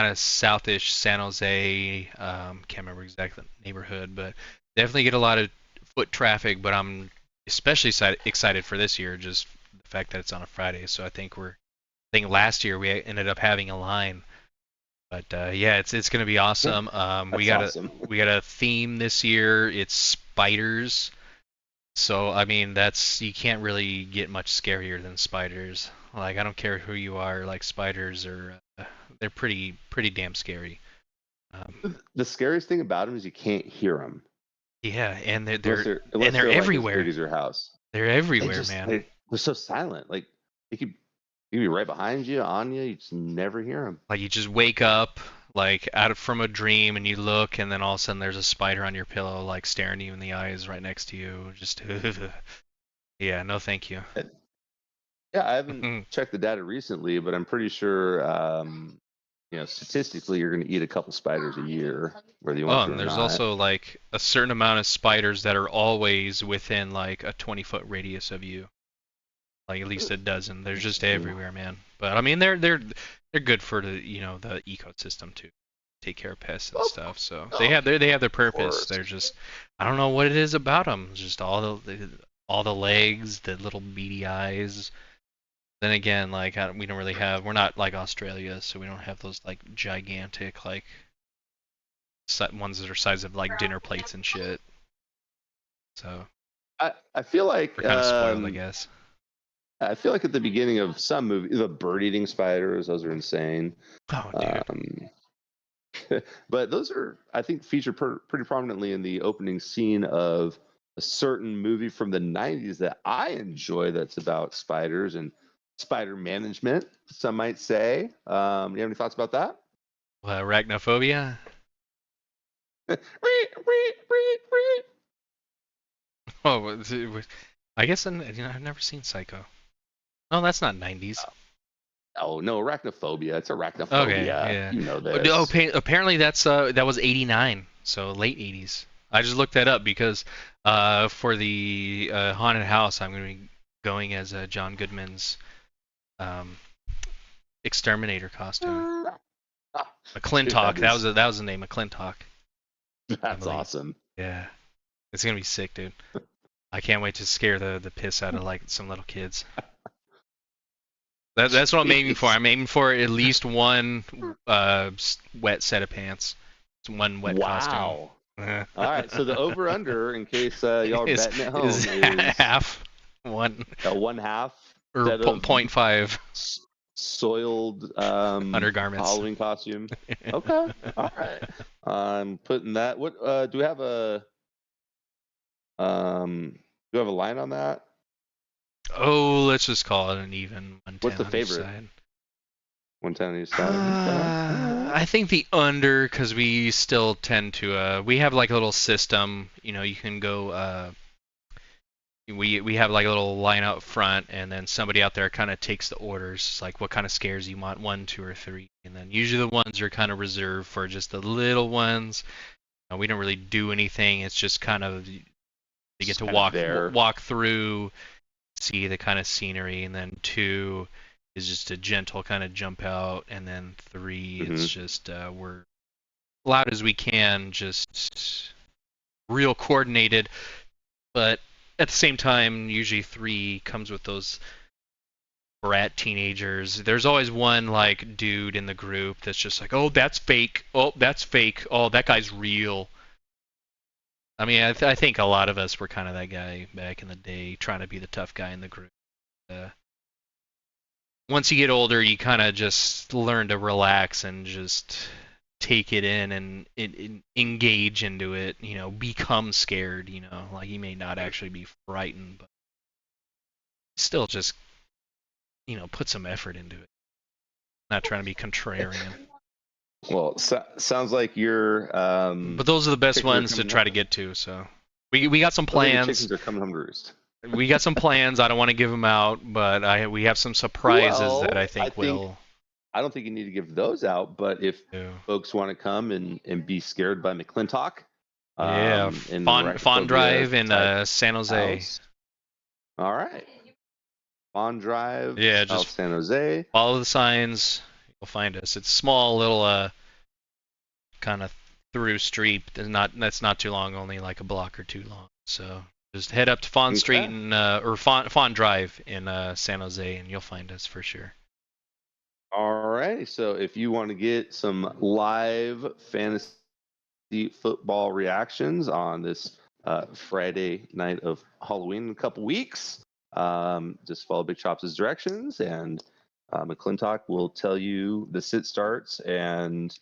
Speaker 2: of southish San Jose. Can't remember exactly the neighborhood, but definitely get a lot of foot traffic. But I'm especially excited for this year, just the fact that it's on a Friday. So I think last year we ended up having a line. But yeah, it's gonna be awesome. We got
Speaker 1: awesome.
Speaker 2: we got a theme this year. It's spiders. So I mean, you can't really get much scarier than spiders. Like I don't care who you are, like spiders are they're pretty damn scary.
Speaker 1: The scariest thing about them is you can't hear them.
Speaker 2: Yeah, and they're
Speaker 1: unless
Speaker 2: they're
Speaker 1: like,
Speaker 2: everywhere.
Speaker 1: as big as your house.
Speaker 2: They're everywhere, man.
Speaker 1: They're so silent. Like they could be right behind you, on you. You just never hear them.
Speaker 2: Like you just wake up like from a dream and you look, and then all of a sudden there's a spider on your pillow, like staring you in the eyes right next to you. Just yeah, no thank you.
Speaker 1: Yeah, I haven't checked the data recently, but I'm pretty sure statistically you're going to eat a couple spiders a year, whether you want to or
Speaker 2: and there's
Speaker 1: not.
Speaker 2: also like a certain amount of spiders that are always within like a 20-foot radius of you. Like at least a dozen. They're just everywhere, man. But I mean, they're good for the the ecosystem to take care of pests and stuff. So they have their purpose. They're just I don't know what it is about them. Just all the legs, the little beady eyes. Then again, like we're not like Australia, so we don't have those like gigantic like ones that are size of like dinner plates and shit. So
Speaker 1: I feel like
Speaker 2: we're kind of spoiled, I guess.
Speaker 1: I feel like at the beginning of some movie, the bird-eating spiders, those are insane.
Speaker 2: Oh,
Speaker 1: dude. But those are, I think, featured pretty prominently in the opening scene of a certain movie from the 90s that I enjoy that's about spiders and spider management, some might say. You have any thoughts about that?
Speaker 2: Arachnophobia? Oh, I guess I've never seen Psycho. Oh, that's not 90s.
Speaker 1: Oh no, arachnophobia. It's arachnophobia.
Speaker 2: Okay, yeah.
Speaker 1: You know this.
Speaker 2: Oh, apparently that was 89, so late 80s. I just looked that up because for the haunted house, I'm going to be going as John Goodman's exterminator costume. McClintock. That was the name, McClintock.
Speaker 1: That's awesome.
Speaker 2: Yeah, it's gonna be sick, dude. I can't wait to scare the piss out of like some little kids. That's what I'm aiming for. I'm aiming for at least one wet set of pants. It's one wet costume.
Speaker 1: Wow. All right, so the over/under, in case y'all are betting at home, is
Speaker 2: half. One.
Speaker 1: One half.
Speaker 2: Or 0.5.
Speaker 1: soiled
Speaker 2: Undergarments.
Speaker 1: Halloween costume. Okay, all right. I'm putting that. What do we have a line on that?
Speaker 2: Oh, let's just call it an even 110
Speaker 1: What's the
Speaker 2: on each
Speaker 1: favorite?
Speaker 2: side.
Speaker 1: 110 on each side. Okay.
Speaker 2: I think the under, because we still tend to we have like a little system. You know, you can go. We have like a little line out front, and then somebody out there kind of takes the orders, like what kind of scares you want, 1, 2, or 3, and then usually the ones are kind of reserved for just the little ones. We don't really do anything. It's just kind of you get to walk through, see the kind of scenery, and then 2 is just a gentle kind of jump out, and then 3 it's just we're loud as we can, just real coordinated, but at the same time, usually 3 comes with those brat teenagers. There's always one like dude in the group that's just like, oh, that's fake. Oh, that's fake. Oh, that guy's real. I mean, I think a lot of us were kind of that guy back in the day, trying to be the tough guy in the group. Once you get older, you kind of just learn to relax and just take it in and engage into it, you know, become scared, you know, like you may not actually be frightened, but still just, you know, put some effort into it. Not trying to be contrarian.
Speaker 1: Well, sounds like you're
Speaker 2: but those are the best ones to try to get to, so we got some plans.
Speaker 1: Chickens are coming home to roost.
Speaker 2: We got some plans. I don't want to give them out, but we have some surprises that I think will.
Speaker 1: I don't think you need to give those out, but if folks want to come and be scared by McClintock,
Speaker 2: Fawn Drive in San Jose.
Speaker 1: House. All right, Fawn Drive.
Speaker 2: Yeah, just
Speaker 1: San Jose.
Speaker 2: Follow the signs. You'll find us. It's a small little kind of through street. That's not too long. Only like a block or 2 long. So just head up to Fawn Street and or Fawn Drive in San Jose, and you'll find us for sure.
Speaker 1: All right. So if you want to get some live fantasy football reactions on this Friday night of Halloween in a couple weeks, just follow Big Chops' directions, and McClintock will tell you the sit starts and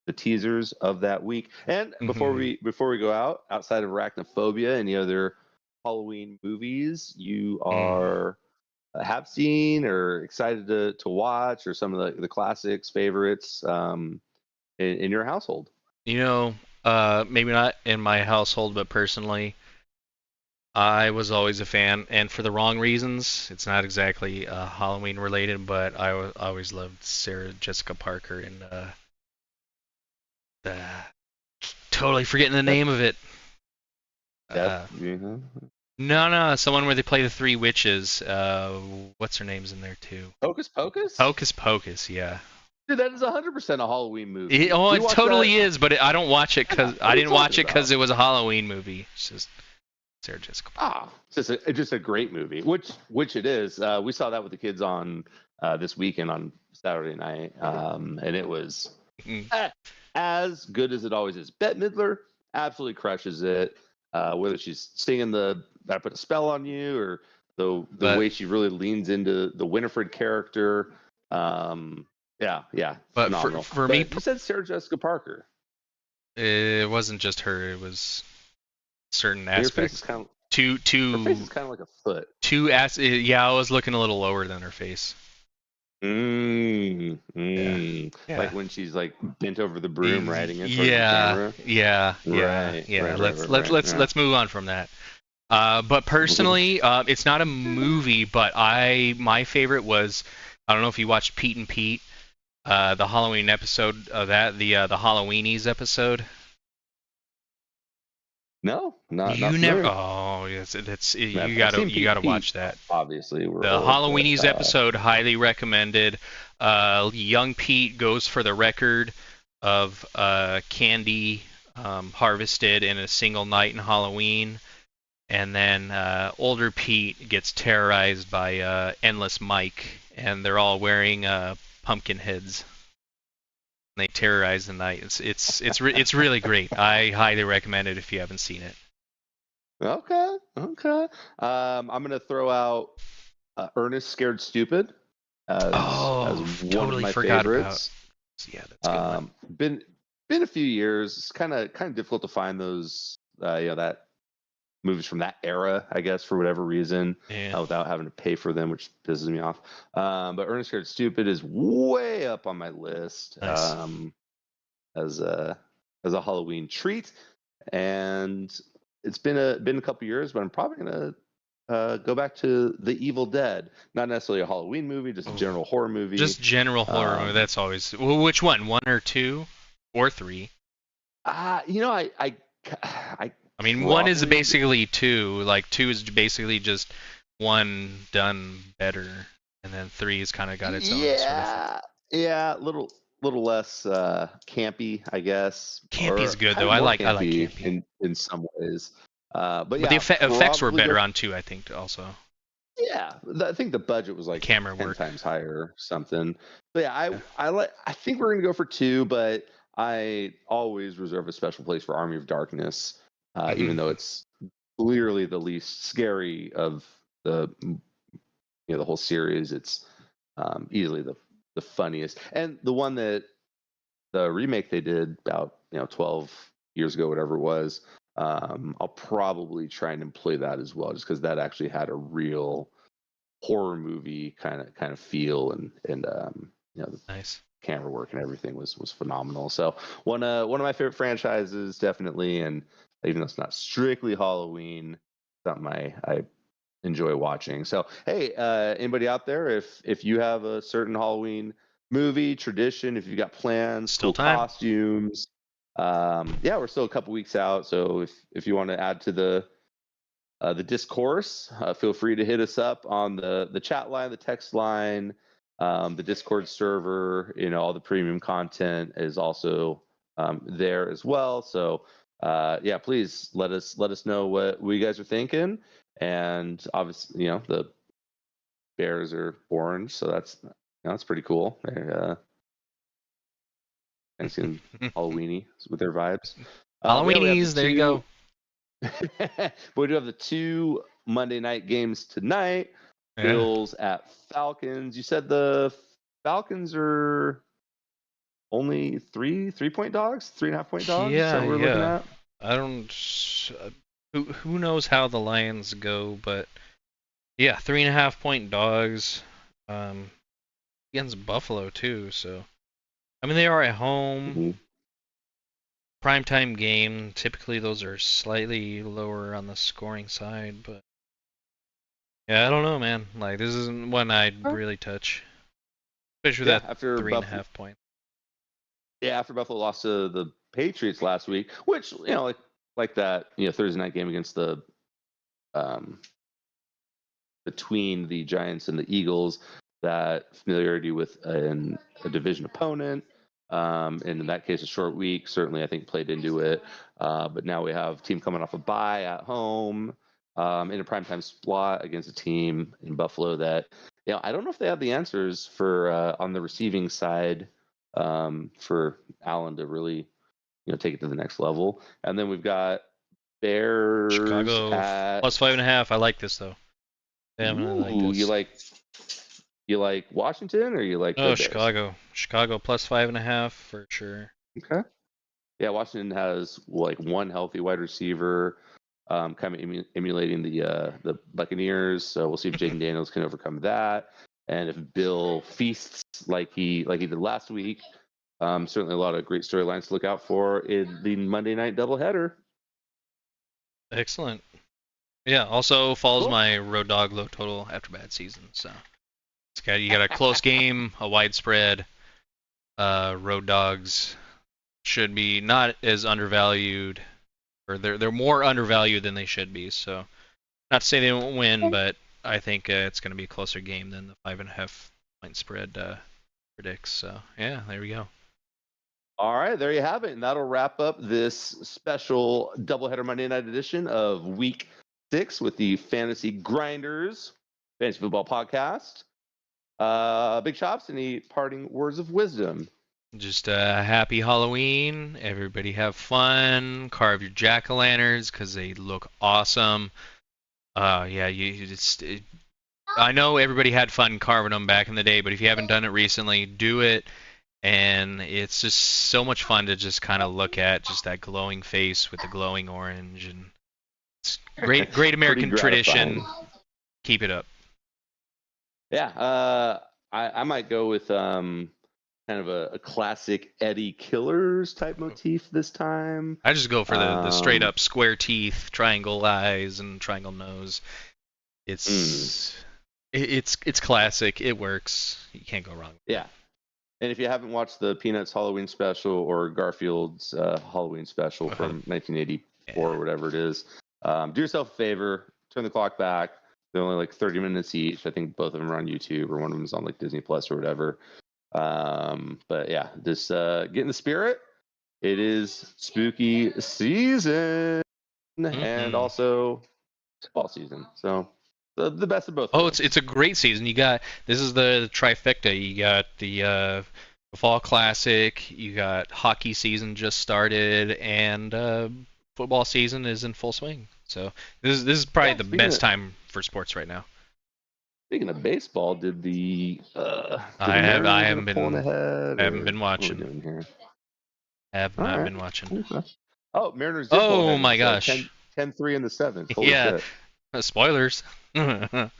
Speaker 1: the teasers of that week. And before we go outside of Arachnophobia, any other Halloween movies you are have seen or excited to watch, or some of the classics, favorites in your household?
Speaker 2: You know, maybe not in my household, but personally, I was always a fan, and for the wrong reasons. It's not exactly Halloween related, but I always loved Sarah Jessica Parker and totally forgetting the name of it. No, someone where they play the 3 witches. What's her name's in there too?
Speaker 1: Hocus Pocus?
Speaker 2: Hocus Pocus, yeah.
Speaker 1: Dude, that is 100% a Halloween movie.
Speaker 2: It totally is, but I don't watch it because I didn't watch it because it was a Halloween movie. It's just Sarah Jessica Parker.
Speaker 1: It's just a great movie, which it is. We saw that with the kids on this weekend on Saturday night, and it was as good as it always is. Bette Midler absolutely crushes it. Whether she's singing the "I Put a Spell on You" or the way she really leans into the Winifred character. Yeah.
Speaker 2: But
Speaker 1: phenomenal.
Speaker 2: for me,
Speaker 1: you said Sarah Jessica Parker.
Speaker 2: It wasn't just her. It was certain aspects.
Speaker 1: Her face is kind of like a foot.
Speaker 2: Yeah, I was looking a little lower than her face.
Speaker 1: Yeah. Like when she's like bent over the broom riding it.
Speaker 2: Yeah. Let's move on from that. But personally, it's not a movie, but my favorite was, I don't know if you watched Pete and Pete, the Halloween episode of that, the Halloweenies episode.
Speaker 1: No, not
Speaker 2: you
Speaker 1: not
Speaker 2: never.
Speaker 1: familiar.
Speaker 2: Oh, yes, you gotta watch that.
Speaker 1: Obviously,
Speaker 2: the Halloweenies episode, highly recommended. Young Pete goes for the record of candy harvested in a single night in Halloween, and then older Pete gets terrorized by Endless Mike, and they're all wearing pumpkin heads. They terrorize the night. It's really great. I highly recommend it if you haven't seen it.
Speaker 1: Okay. I'm gonna throw out Ernest Scared Stupid. as one of
Speaker 2: totally
Speaker 1: my
Speaker 2: forgot about.
Speaker 1: favorites.
Speaker 2: Yeah, that's a good one.
Speaker 1: Been a few years. It's kind of difficult to find those that movies from that era, I guess, for whatever reason,
Speaker 2: Yeah.
Speaker 1: without having to pay for them, which pisses me off. But Ernest Scared Stupid is way up on my list.
Speaker 2: Nice.
Speaker 1: As a Halloween treat, and it's been a couple years, but I'm probably gonna go back to The Evil Dead. Not necessarily a Halloween movie, just a general horror movie.
Speaker 2: Just general horror movie. That's always. Well, which one? 1 or 2 or 3?
Speaker 1: I
Speaker 2: mean, 1 is basically 2. Like 2 is basically just 1 done better, and then 3 has kind of got its own.
Speaker 1: Yeah, little less campy, I guess.
Speaker 2: Campy's good though. I like campy
Speaker 1: in some ways. But
Speaker 2: the effects were better on 2, I think, also.
Speaker 1: Yeah, I think the budget was like
Speaker 2: camera
Speaker 1: 10
Speaker 2: work
Speaker 1: times higher or something. But yeah, I think we're gonna go for 2, but I always reserve a special place for Army of Darkness, even though it's clearly the least scary of the the whole series. It's easily the funniest, and the one that the remake they did about 12 years ago, whatever it was. I'll probably try and employ that as well, just because that actually had a real horror movie kind of feel, and the
Speaker 2: nice
Speaker 1: camera work and everything was phenomenal. So one of my favorite franchises, definitely, and even though it's not strictly Halloween, something I enjoy watching. So hey, anybody out there, if you have a certain Halloween movie tradition, if you've got plans,
Speaker 2: still
Speaker 1: cool costumes, we're still a couple weeks out, so if you want to add to the discourse, feel free to hit us up on the chat line, the text line, the Discord server. All the premium content is also there as well. So please let us know what you guys are thinking. And obviously, the bears are orange, so that's pretty cool. They're and seem Halloweeny with their vibes.
Speaker 2: Halloweenies, there you go.
Speaker 1: But we do have the 2 Monday night games tonight. Yeah. Bills at Falcons. You said the Falcons are only 3-point dogs, 3.5-point dogs.
Speaker 2: Yeah,
Speaker 1: we're looking at.
Speaker 2: I don't. Who knows how the Lions go, but yeah, 3.5-point dogs. Against Buffalo too. So, I mean, they are at home.
Speaker 1: Mm-hmm.
Speaker 2: Primetime game. Typically, those are slightly lower on the scoring side, but yeah, I don't know, man. Like, this isn't one I'd really touch, especially with that after 3.5 point.
Speaker 1: Yeah, after Buffalo lost to the Patriots last week, which like that Thursday night game against the between the Giants and the Eagles, that familiarity with a division opponent. And in that case, a short week certainly I think played into it. But now we have a team coming off a bye at home in a primetime slot against a team in Buffalo that I don't know if they have the answers for on the receiving side for Allen to really take it to the next level. And then we've got Bears
Speaker 2: Chicago
Speaker 1: at
Speaker 2: plus 5.5. I like this though.
Speaker 1: Ooh, you like Washington, or you like?
Speaker 2: Oh, Chicago. Chicago plus 5.5 for sure.
Speaker 1: Okay. Yeah, Washington has like one healthy wide receiver, kind of emulating the Buccaneers. So we'll see if Jaden Daniels can overcome that, and if Bill feasts like he did last week. Certainly a lot of great storylines to look out for in the Monday night doubleheader.
Speaker 2: Excellent. Yeah. Also follows my road dog low total after bad season. So. You got a close game, a widespread. Road dogs should be not as undervalued, or they're more undervalued than they should be. So, not to say they won't win, but I think it's going to be a closer game than the 5.5-point spread predicts. So, yeah, there we go.
Speaker 1: All right, there you have it, and that'll wrap up this special doubleheader Monday night edition of Week 6 with the Fantasy Grinders Fantasy Football Podcast. Big Chops, any parting words of wisdom?
Speaker 2: Just happy Halloween. Everybody have fun. Carve your jack-o'-lanterns because they look awesome. You just I know everybody had fun carving them back in the day, but if you haven't done it recently, do it. And it's just so much fun to just kind of look at just that glowing face with the glowing orange, and it's great American tradition. Keep it up.
Speaker 1: Yeah, I might go with kind of a classic Eddie Killers type motif this time.
Speaker 2: I just go for the straight up square teeth, triangle eyes, and triangle nose. It's classic. It works. You can't go wrong.
Speaker 1: Yeah. And if you haven't watched the Peanuts Halloween special or Garfield's Halloween special from 1984 or whatever it is, do yourself a favor, turn the clock back. They're only like 30 minutes each. I think both of them are on YouTube, or one of them is on like Disney Plus or whatever. But yeah, just get in the spirit. It is spooky season and also fall season. So the best of both.
Speaker 2: Oh, it's a great season. This is the trifecta. You got the fall classic, you got hockey season just started, and football season is in full swing. So this is probably the best time for sports right now.
Speaker 1: Speaking of baseball, did the
Speaker 2: I haven't been watching. Have not been watching.
Speaker 1: Oh, Mariners.
Speaker 2: Oh my gosh.
Speaker 1: 10-3 in the seventh.
Speaker 2: Yeah. Spoilers.
Speaker 1: All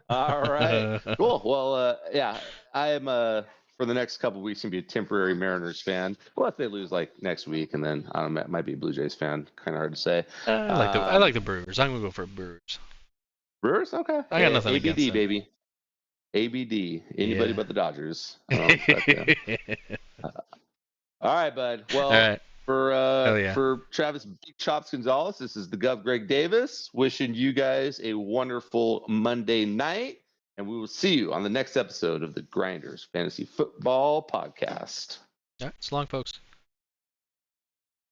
Speaker 1: right. Cool. Well, yeah, I am for the next couple of weeks gonna be a temporary Mariners fan. Well, if they lose like next week, and then I don't know, might be a Blue Jays fan. Kind of hard to say.
Speaker 2: I like the Brewers. I'm gonna go for Brewers.
Speaker 1: Brewers, okay.
Speaker 2: I got nothing
Speaker 1: ABD,
Speaker 2: against them.
Speaker 1: Baby. ABD. Anybody but the Dodgers. All right, bud. Well,
Speaker 2: all right.
Speaker 1: For Travis Big Chops Gonzalez, this is the Gov Greg Davis wishing you guys a wonderful Monday night, and we will see you on the next episode of the Grinders Fantasy Football Podcast.
Speaker 2: All right, so long, folks.